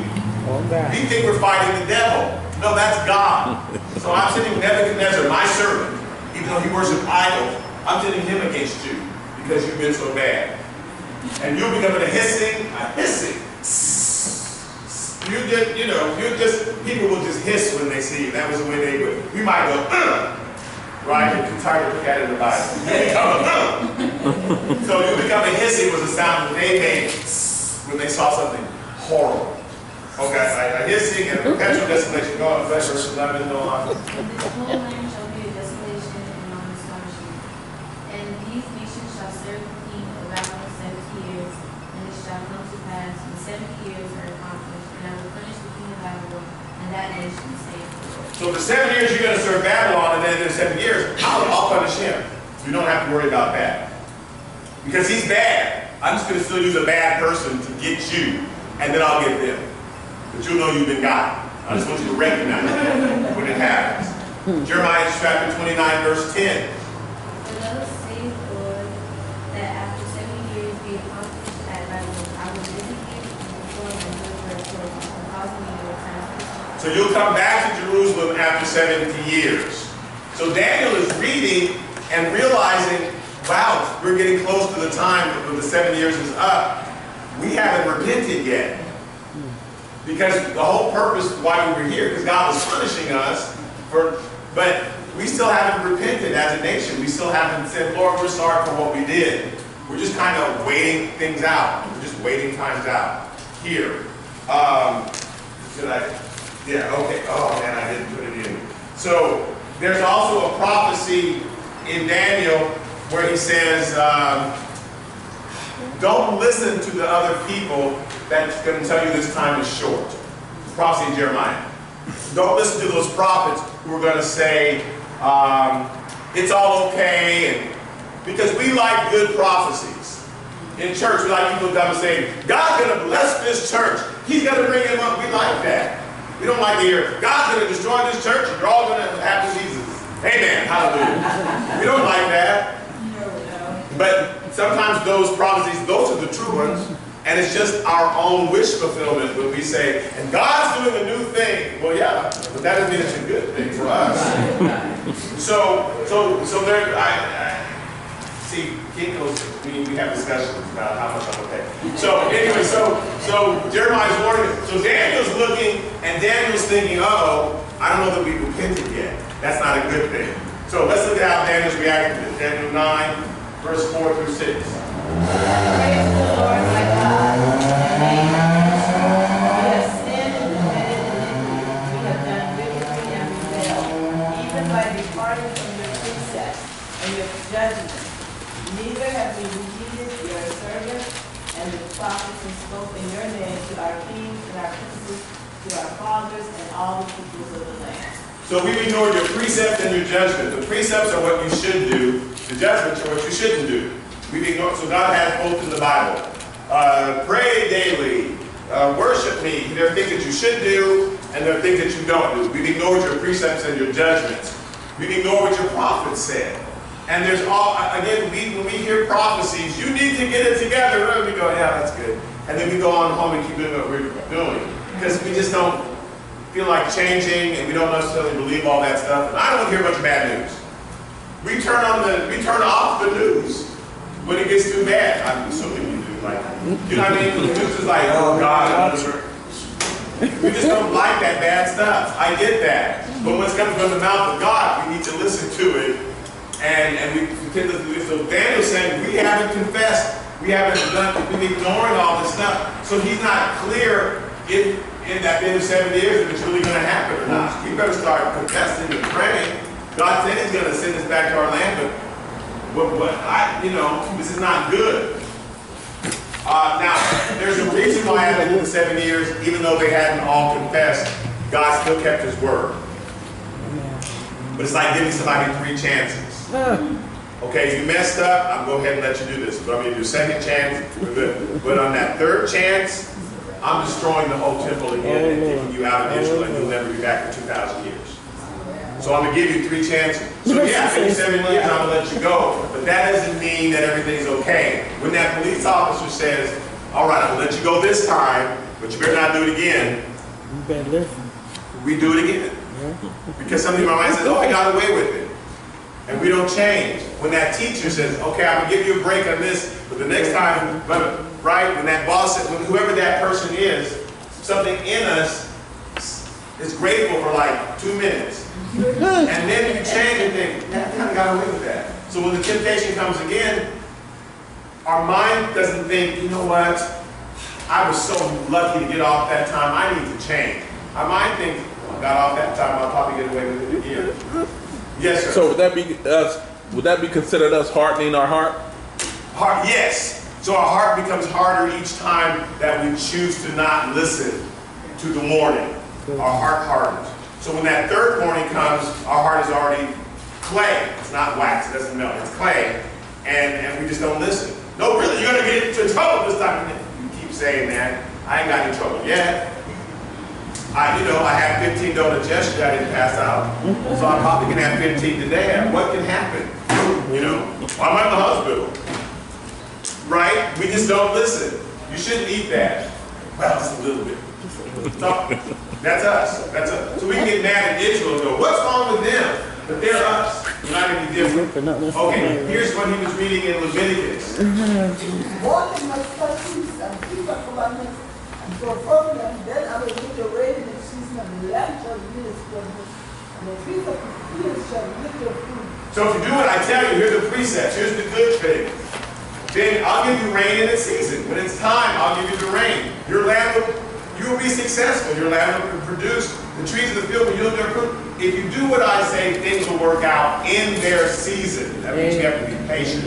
Oh, God. You think we're fighting the devil. No, that's God. So I'm sending Nebuchadnezzar, my servant, even though he worships idols, I'm sending him against you because you've been so bad. And you'll become a hissing. People will just hiss when they see you. That was the way they would. We might go, right? You can target the cat in the Bible. So you become a hissing was the sound that they made when they saw something horrible. Okay, a hissing and a perpetual desolation. Go on, verse 11, go on. And this whole land shall be a desolation and an astonishment. And these nations shall serve the king of Babylon 70 years, and it shall come to pass when 70 years are accomplished, and I will punish the king of Babylon and that nation, saith the Lord. So for 7 years you're going to serve Babylon, and then in 7 years, I'll punish him. You don't have to worry about that. Because he's bad. I'm just going to still use a bad person to get you, and then I'll get them. But you'll know you've been gotten. I just want you to recognize that when it happens. Jeremiah chapter 29, verse 10. For thus saith the Lord, that after 70 years be accomplished at Babylon, I will visit you and perform my good work toward you, and cause me to return to you. So you'll come back to Jerusalem after 70 years. So Daniel is reading and realizing, wow, we're getting close to the time when the 7 years is up. We haven't repented yet. Because the whole purpose why we were here, because God was punishing us, but we still haven't repented as a nation. We still haven't said, Lord, we're sorry for what we did. We're just kind of waiting things out. We're just waiting times out here. Yeah, okay. Oh, man, I didn't put it in. So there's also a prophecy in Daniel where he says, Don't listen to the other people that's going to tell you this time is short. Prophecy in Jeremiah. Don't listen to those prophets who are going to say, it's all okay, and because we like good prophecies. In church, we like people that say, God's going to bless this church. He's going to bring him up. We like that. We don't like to hear, God's going to destroy this church, and you're all going to have diseases. Amen. Hallelujah. We don't like that. But sometimes those prophecies, those are the true ones, and it's just our own wish fulfillment when we say, and God's doing a new thing. Well, yeah, but that doesn't mean it's a good thing for us. So there, see, we have discussions about how much I'm okay. So anyway, so Jeremiah's warning. So Daniel's looking, and Daniel's thinking, uh-oh, I don't know that we've repented yet. That's not a good thing. So let's look at how Daniel's reacting to this. Daniel 9, verse 4 through 6. Praise the Lord my God. We have sinned and committed iniquity. We have done wickedly and rebelled, even by departing from your precepts and your judgments. Neither have we heeded your servants and the prophets who spoke in your name to our kings and our princes, to our fathers and all the peoples of the land. So we've ignored your precepts and your judgment. The precepts are what you should do. The judgments are what you shouldn't do. We've ignored. So God has both in the Bible. Pray daily. Worship me. There are things that you should do, and there are things that you don't do. We've ignored your precepts and your judgments. We've ignored what your prophets said. And there's all, again, when we hear prophecies, you need to get it together. And we go, yeah, that's good. And then we go on home and keep doing what we're doing. Because we just don't feel like changing, and we don't necessarily believe all that stuff. And I don't hear much bad news. We turn off the news when it gets too bad. I'm assuming you do. Like, you know what I mean? The news is like, oh God, we just don't like that bad stuff. I get that. But when it's coming from the mouth of God, we need to listen to it. And we tend to do this. So Daniel's saying, we haven't confessed. We haven't done, we've been ignoring all this stuff. So he's not clear if in that end of 7 years if it's really going to happen or not. We better start confessing and praying. God said he's going to send us back to our land, but this is not good. Now, there's a reason why after the 7 years, even though they hadn't all confessed, God still kept his word. But it's like giving somebody 3 chances. Okay, you messed up, I'll go ahead and let you do this. But I'm going to do a second chance, we're good. But on that 3rd chance, I'm destroying the whole temple again and kicking you out of Israel, and you'll never be back for 2,000 years. So I'm going to give you 3 chances. So yeah, after 7 years, I'm going to let you go. But that doesn't mean that everything's okay. When that police officer says, all right, I'm going to let you go this time, but you better not do it again. You better listen. We do it again. Because some people in my mind says, oh, I got away with it. And we don't change. When that teacher says, okay, I'm going to give you a break on this, but the next time, right, when that boss, when whoever that person is, something in us is grateful for like 2 minutes. And then you change and think, yeah, I kind of got away with that. So when the temptation comes again, our mind doesn't think, you know what, I was so lucky to get off that time, I need to change. Our mind thinks, I got off that time, I'll probably get away with it again. Yes, sir. So would that be considered us hardening our heart? Heart, yes. So our heart becomes harder each time that we choose to not listen to the warning. Our heart hardens. So when that 3rd warning comes, our heart is already clay. It's not wax, it doesn't melt, it's clay. And we just don't listen. No, really, you're going to get into trouble this time. You keep saying that. I ain't got in trouble yet. I had 15 donuts yesterday, I didn't pass out. So I'm probably going to have 15 today. And what can happen? I'm at the hospital. Right? We just don't listen. You shouldn't eat that. Well, just a little bit. No, that's us. That's us. So we can get mad at Israel and go, what's wrong with them? But they're us. We're not any different. Okay, here's what he was reading in Leviticus. Walk in my statutes and keep my commandments and perform them, then I will give the rain in the season and the land shall yield its produce, and the trees of the field shall yield their fruit. So if you do what I tell you, here's the precepts, here's the good thing. Then I'll give you rain in its season. When it's time, I'll give you the rain. Your land will you will be successful. Your land will produce. The trees of the field will yield their fruit. If you do what I say, things will work out in their season. That means you have to be patient,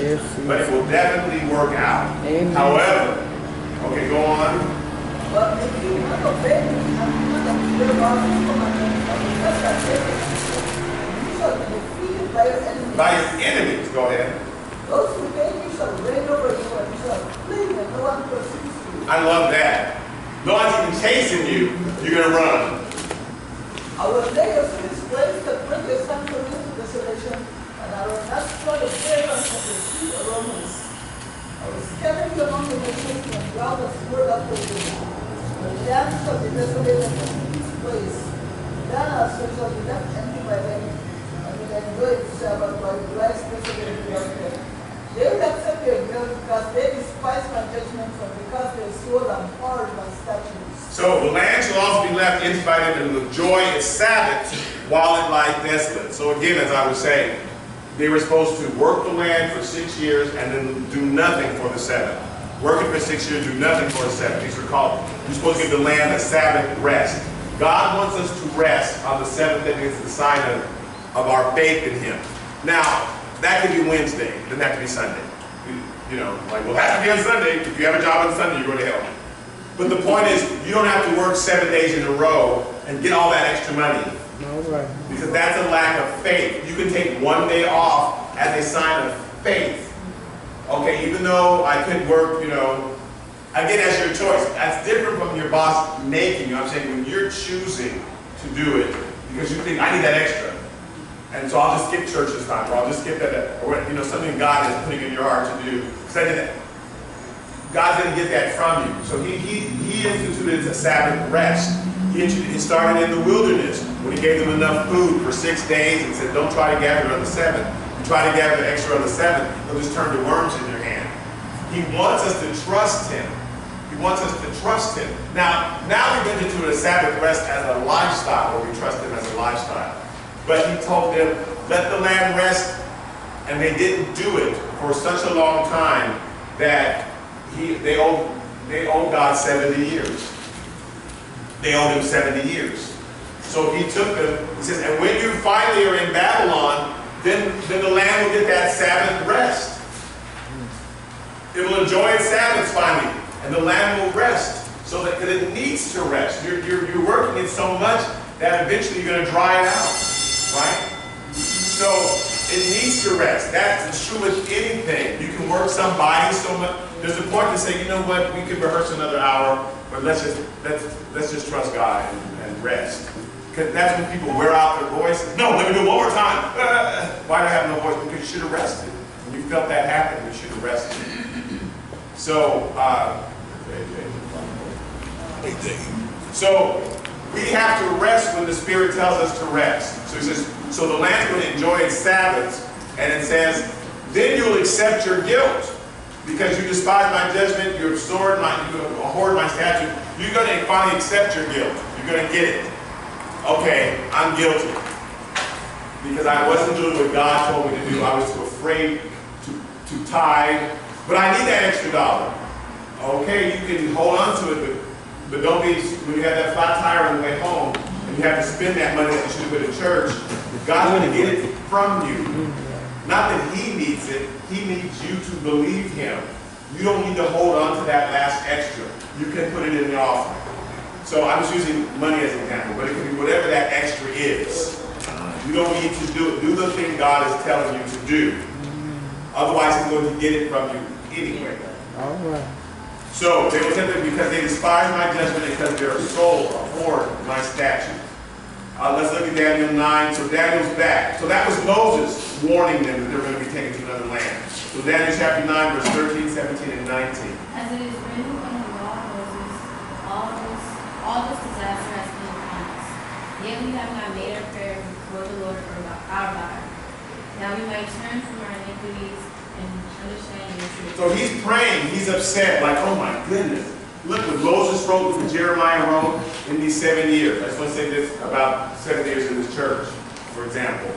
but it will definitely work out. Amen. However, okay, go on. But if you not obey me, and you not obey God's commandments, just like David, you shall be defeated by your enemies. By your enemies, go ahead. Those who hate you shall reign over you, and you shall flee, and no one pursues you. I love that. No one's even chasing you. You're going to run. I will lay your sins waste and bring your sanctuary into desolation, and I will not destroy the fragrance of your sweet aromas. I will scatter you among the nations and drown the sword after you. The land shall be desolated in its place. Then also shall be left empty by them, and will enjoy itself while it lies desolate without them. They will accept your guilt because they despise my judgments and because they swore and abhorred my statutes. So the land shall also be left empty by them, and will enjoy its Sabbath while it lies desolate. So again, as I was saying, they were supposed to work the land for 6 years and then do nothing for the seventh. Working for 6 years, do nothing for the seventh. These are called, you're supposed to give the land a Sabbath rest. God wants us to rest on the seventh day because it's the sign of our faith in Him. Now, that could be Wednesday. It doesn't have to be Sunday. You know, like, well, it has to be on Sunday. If you have a job on Sunday, you're going to hell. But the point is, you don't have to work 7 days in a row and get all that extra money. All right. Because that's a lack of faith. You can take 1 day off as a sign of faith. Okay, even though I could work, you know, again, that's your choice. That's different from your boss making you. I'm saying when you're choosing to do it because you think, I need that extra. And so I'll just skip church this time, or I'll just skip that, or you know, something God is putting in your heart to do. Because I did that. God didn't get that from you. So he instituted a Sabbath rest. He started in the wilderness when He gave them enough food for 6 days and said, don't try to gather on the seventh. You try to gather extra on the seventh, they'll just turn to worms in your hand. He wants us to trust Him. He wants us to trust Him. Now we've instituted a Sabbath rest as a lifestyle, where we trust Him as a lifestyle. But He told them, let the land rest, and they didn't do it for such a long time that they owed God 70 years. They owed Him 70 years. So He took them, He says, and when you finally are in Babylon, then the land will get that Sabbath rest. It will enjoy its Sabbaths finally, and the land will rest. So that because it needs to rest. You're working it so much that eventually you're going to dry it out. Right? So it needs to rest. That's true with anything. You can work somebody so much. There's a point to say, you know what, we could rehearse another hour, but let's just trust God and rest. Because that's when people wear out their voices. No, let me do it one more time. Why do I have no voice? Because you should have rested. When you felt that happen, you should have rested. So, we have to rest when the Spirit tells us to rest. So He says, so the land's going to enjoy its Sabbaths, and it says, then you'll accept your guilt. Because you despise my judgment, you abhorred my statute, you're going to finally accept your guilt. You're going to get it. Okay, I'm guilty. Because I wasn't doing what God told me to do. I was too afraid to tithe. But I need that extra dollar. Okay, you can hold on to it, but don't be, when you have that flat tire on the way home, and you have to spend that money that you should have put in church, God's going to get it from you. Not that He needs it, He needs you to believe Him. You don't need to hold on to that last extra. You can put it in the offering. So I'm just using money as an example, but it can be whatever that extra is. You don't need to do it. Do the thing God is telling you to do. Otherwise, He's going to get it from you anyway. All right. So they were tempted because they despised my judgment, because their soul abhorred my statute. Let's look at Daniel 9. So Daniel's back. So that was Moses warning them that they're going to be taken to another land. So Daniel chapter 9, verse 13, 17, and 19. As it is written in the law of Moses, all this disaster has been upon us. Yet we have not made our prayer before the Lord our God. Now we might turn from our iniquities and understand your truth. So he's praying. He's upset. Like, oh my goodness. Look what Moses wrote, what Jeremiah wrote in these 7 years. I just want to say this about 7 years in this church, for example.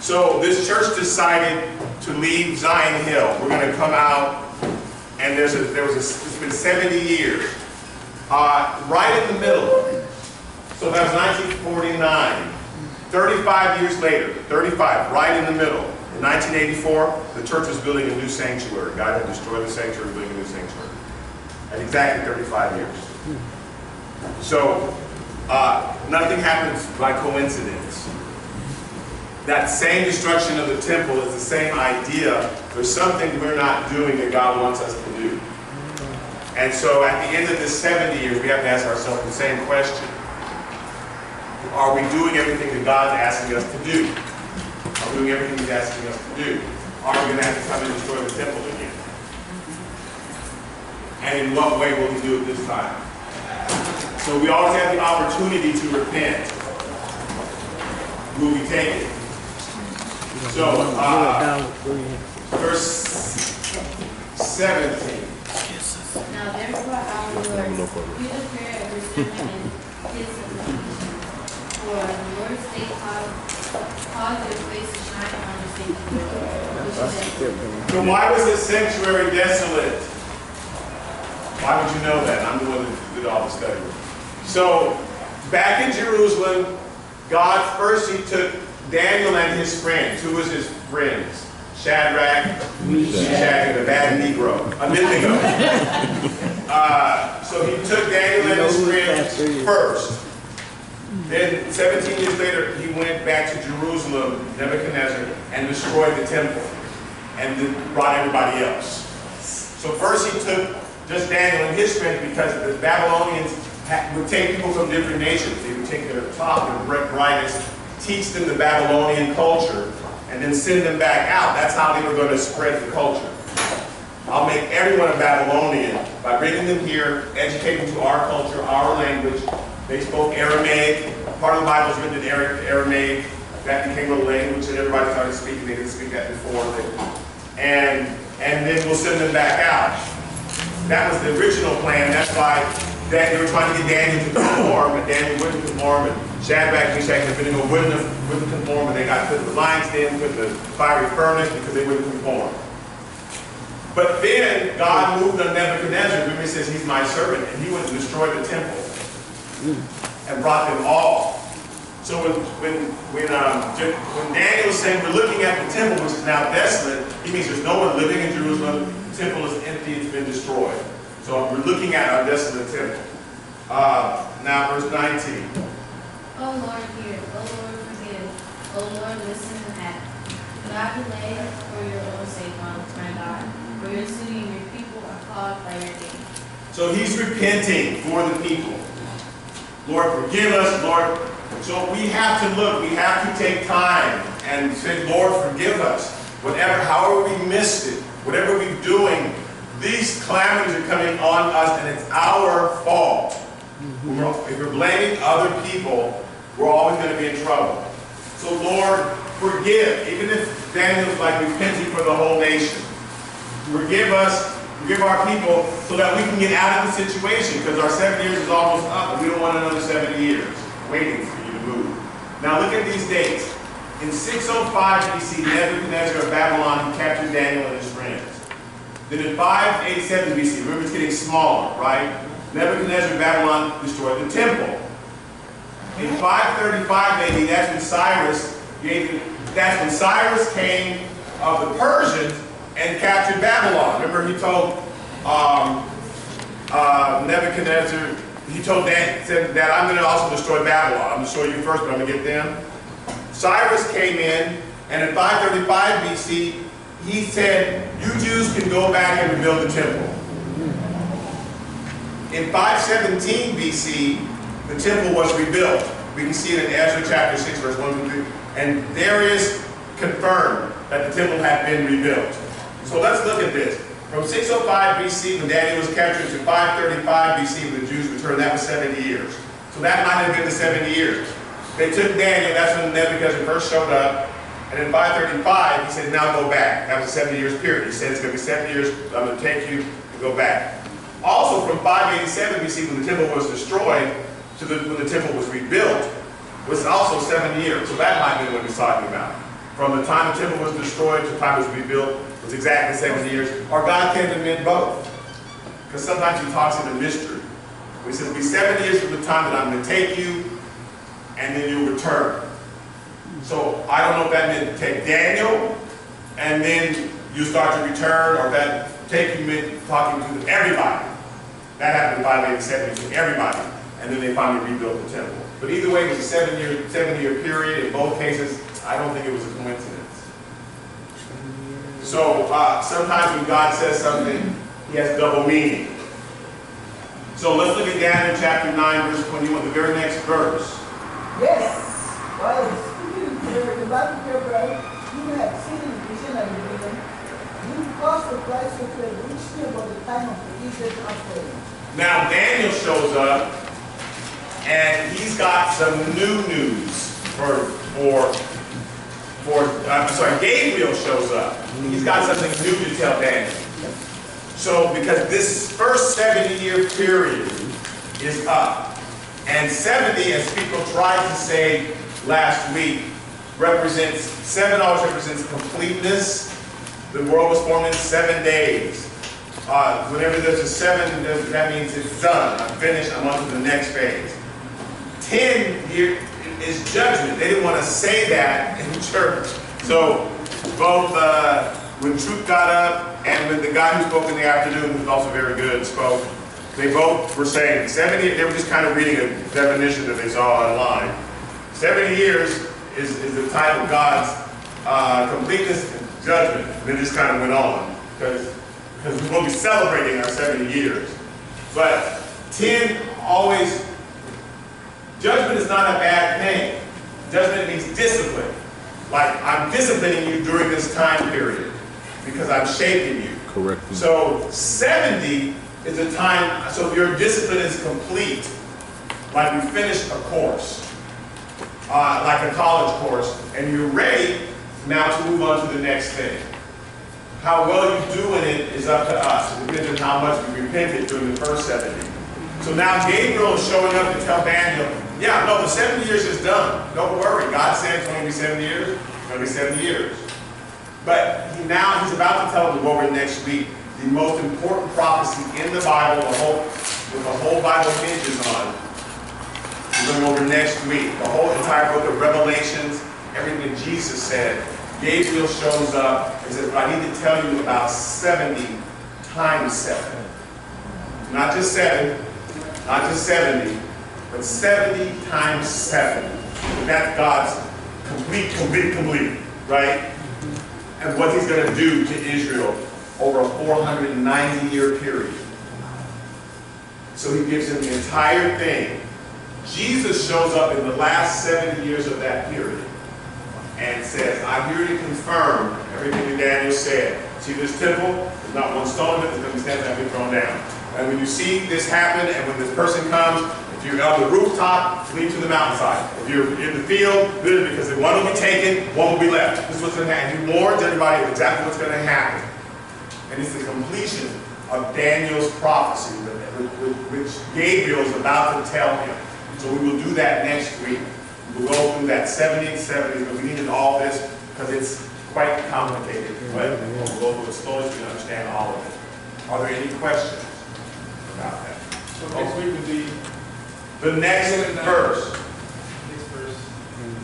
So this church decided to leave Zion Hill. We're going to come out, and it's been 70 years. right in the middle. So that was 1949. 35 years later, 35, right in the middle. In 1984, the church was building a new sanctuary. God had destroyed the sanctuary, building a new sanctuary. At exactly 35 years. So, nothing happens by coincidence. That same destruction of the temple is the same idea. There's something we're not doing that God wants us to do. And so at the end of this 70 years, we have to ask ourselves the same question. Are we doing everything that God's asking us to do? Are we doing everything He's asking us to do? Are we going to have to come and destroy the temple again? And in what way will He do it this time? So we always have the opportunity to repent. Will we take it? So, verse 17. Now therefore, our Lord, hear the prayer of your servant and his supplication. For the Lord's sake cause your face to shine on the sanctuary. So why was this sanctuary desolate? Why would you know that? I'm the one that did all the study. So, back in Jerusalem, God first He took Daniel and his friends. Who was his friends? Shadrach, Meshach, and the bad Negro. Abednego. So He took Daniel and his friends first. Then 17 years later, He went back to Jerusalem, Nebuchadnezzar, and destroyed the temple. And then brought everybody else. So first He took just Daniel and his friends because the Babylonians would take people from different nations. They would take their top and brightest, teach them the Babylonian culture, and then send them back out. That's how they were going to spread the culture. I'll make everyone a Babylonian by bringing them here, educating them to our culture, our language. They spoke Aramaic. Part of the Bible is written in Aramaic. That became a language that everybody started speaking. They didn't speak that before. And then we'll send them back out. That was the original plan. That's why they were trying to get Daniel to conform, and Daniel wouldn't conform, and Shadrach, Meshach, and Abednego wouldn't conform, and they got put in the lion's den, put in the fiery furnace because they wouldn't conform. But then God moved on Nebuchadnezzar. Remember, He says He's my servant, and He went and destroyed the temple and brought them all. So when Daniel is saying we're looking at the temple, which is now desolate, he means there's no one living in Jerusalem. The temple is empty; it's been destroyed. So we're looking at our desolate temple. Now, verse 19. O Lord, hear. O Lord, forgive. O Lord, listen and act. Do not delay for your own sake, my God. For your city and your people are called by your name. So he's repenting for the people. Lord, forgive us, Lord. So we have to look. We have to take time and say, Lord, forgive us. However we missed it, whatever we're doing, these calamities are coming on us, and it's our fault. If we're blaming other people, we're always going to be in trouble. So Lord, forgive. Even if Daniel's like repenting for the whole nation. Forgive us, forgive our people, so that we can get out of the situation, because our 7 years is almost up, and we don't want another 70 years waiting for you to move. Now look at these dates. In 605 BC, Nebuchadnezzar of Babylon captured Daniel and his friends. Then in 587 BC, remember it's getting smaller, right? Nebuchadnezzar of Babylon destroyed the temple. In 535 AD, that's when Cyrus came of the Persians and captured Babylon. Remember he told Nebuchadnezzar, he told Daniel, said that I'm going to also destroy Babylon. I'm going to destroy you first, but I'm going to get them. Cyrus came in, and in 535 BC, he said, you Jews can go back and rebuild the temple. In 517 BC, the temple was rebuilt. We can see it in Ezra chapter 6, verse 1 through 3. And Darius confirmed that the temple had been rebuilt. So let's look at this. From 605 BC, when Daniel was captured, to 535 BC, when the Jews returned, that was 70 years. So that might have been the 70 years. They took Daniel, that's when Nebuchadnezzar first showed up. And in 535, he said, now go back. That was a 70 years period. He said, it's going to be 70 years, I'm going to take you and go back. Also, from 587 BC, when the temple was destroyed, to when the temple was rebuilt, was also 7 years. So that might be what he's talking about. From the time the temple was destroyed to the time it was rebuilt was exactly 7 years. Or God can amend both. Because sometimes he talks in a mystery. He says, it'll be 7 years from the time that I'm going to take you, and then you'll return. So I don't know if that meant take Daniel, and then you start to return, or that take you meant talking to everybody. That happened in 587, to everybody, and then they finally rebuilt the temple. But either way, it was a 7-year period. In both cases, I don't think it was a coincidence. So sometimes when God says something, he has double meaning. So let's look at Daniel chapter 9, verse 21, the very next verse. Yes. While speaking here, the Bible here, right? You have seen the vision and the dream. You caused the price of the reached about the time of the Egypt offering. Now Daniel shows up, and he's got some new news Gabriel shows up. He's got something new to tell Daniel. So, because this first 70-year period is up, and 70, as people tried to say last week, seven always represents completeness. The world was formed in 7 days. Whenever there's a 7, that means it's done. I'm finished. I'm on to the next phase. 10 here is judgment. They didn't want to say that in church. So both when Truth got up and when the guy who spoke in the afternoon, who was also very good, spoke, they both were saying 70, they were just kind of reading a definition that they saw online. 70 years is the time of God's completeness and judgment. And it just kind of went on because we will be celebrating our 70 years. But 10 always, judgment is not a bad thing. Judgment means discipline. Like, I'm disciplining you during this time period because I'm shaping you. Correct. So 70 is a time, so your discipline is complete. Like we finished a course, like a college course, and you're ready now to move on to the next thing. How well you do in it is up to us. It depends on how much we repented during the first 70. So now Gabriel is showing up to tell Daniel, yeah, no, the 70 years is done. Don't worry. God said it's going to be 7 years. It's going to be 7 years. But now he's about to tell them to go over next week the most important prophecy in the Bible, the whole Bible hinges on. We're going to go over next week. The whole entire book of Revelations, everything that Jesus said. Gabriel shows up and says, I need to tell you about 70 times 7. Not just 7, not just 70, but 70 times 7. That's God's complete, right? And what he's going to do to Israel over a 490-year period. So he gives him the entire thing. Jesus shows up in the last 70 years of that period and says, I'm here to confirm everything that Daniel said. See this temple? There's not one stone of it that's going to be standing and be thrown down. And when you see this happen, and when this person comes, if you're on the rooftop, flee to the mountainside. If you're in the field, good, because one will be taken, one will be left. This is what's going to happen. He warns everybody of exactly what's going to happen. And it's the completion of Daniel's prophecy, which Gabriel is about to tell him. So we will do that next week. We'll go through that 70 and 70s, but we needed all this because it's quite complicated. But we'll go through it slowly so we can understand all of it. Are there any questions about that? So next week will be the next verse.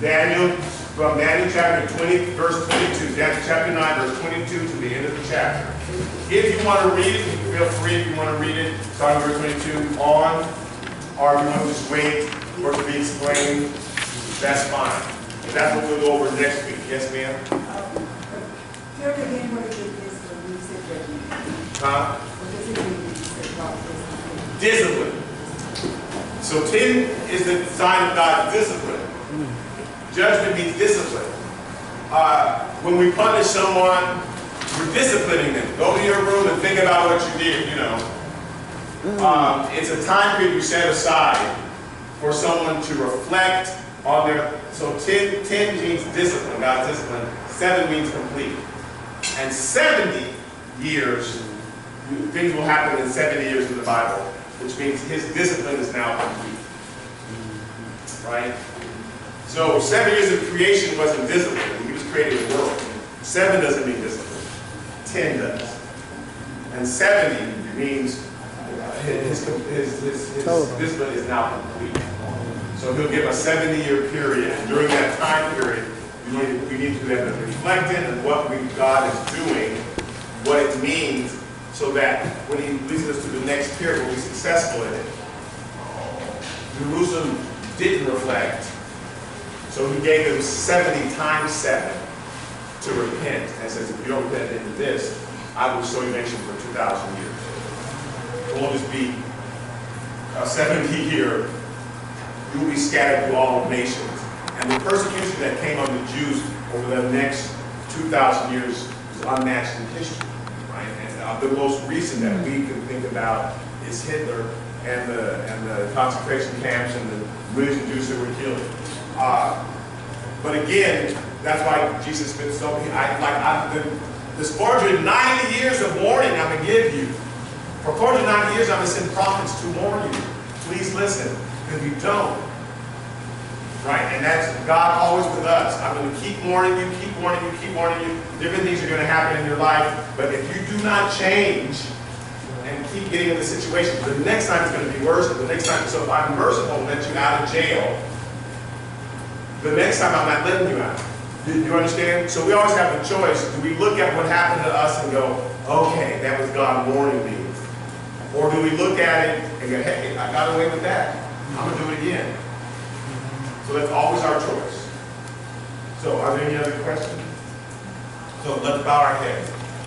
Daniel, from Daniel chapter 20, verse 22. Daniel chapter 9, verse 22 to the end of the chapter. If you want to read it, feel free if you want to read it, starting verse 22 on, or if you want to just wait for it to be explained, that's fine. But that's what we'll go over next week. Yes, ma'am? Tell me again what it is when you said that. Huh? What does it mean when you said prophecy? Discipline. So 10 is the sign of God's discipline. Judgment means discipline. When we punish someone, we're disciplining them. Go to your room and think about what you did, you know. It's a time period you set aside for someone to reflect on their, so 10 means discipline, God's discipline. 7 means complete. And 70 years, things will happen in 70 years in the Bible, which means his discipline is now complete. Right? So 7 years of creation wasn't discipline. He was creating the world. 7 doesn't mean discipline. 10 does. And 70 means his Total. discipline is now complete. So he'll give a 70-year period, and during that time period, we need to have been reflecting on what God is doing, what it means, so that when he leads us to the next period, we'll be successful in it. Jerusalem didn't reflect, so he gave them 70 times 7 to repent, and says, if you don't repent into this, I will show you nation for 2,000 years. It won't just be a 70-year, you will be scattered through all nations. And the persecution that came on the Jews over the next 2,000 years is unmatched in history, right? And the most recent that we can think about is Hitler and the concentration camps and the millions of Jews that were killed. But again, that's why Jesus spent so many. This 490 years of warning I'm going to give you. For 490 years, I'm going to send prophets to warn you. Please listen, because you don't. Right, and that's God always with us. I'm going to keep warning you, keep warning you, keep warning you. Different things are going to happen in your life, but if you do not change and keep getting in the situation, the next time it's going to be worse. The next time, so if I'm merciful and let you out of jail, the next time I'm not letting you out. Do you understand? So we always have a choice. Do we look at what happened to us and go, okay, that was God warning me? Or do we look at it and go, hey, I got away with that. I'm going to do it again. So that's always our choice. So are there any other questions? So let's bow our heads.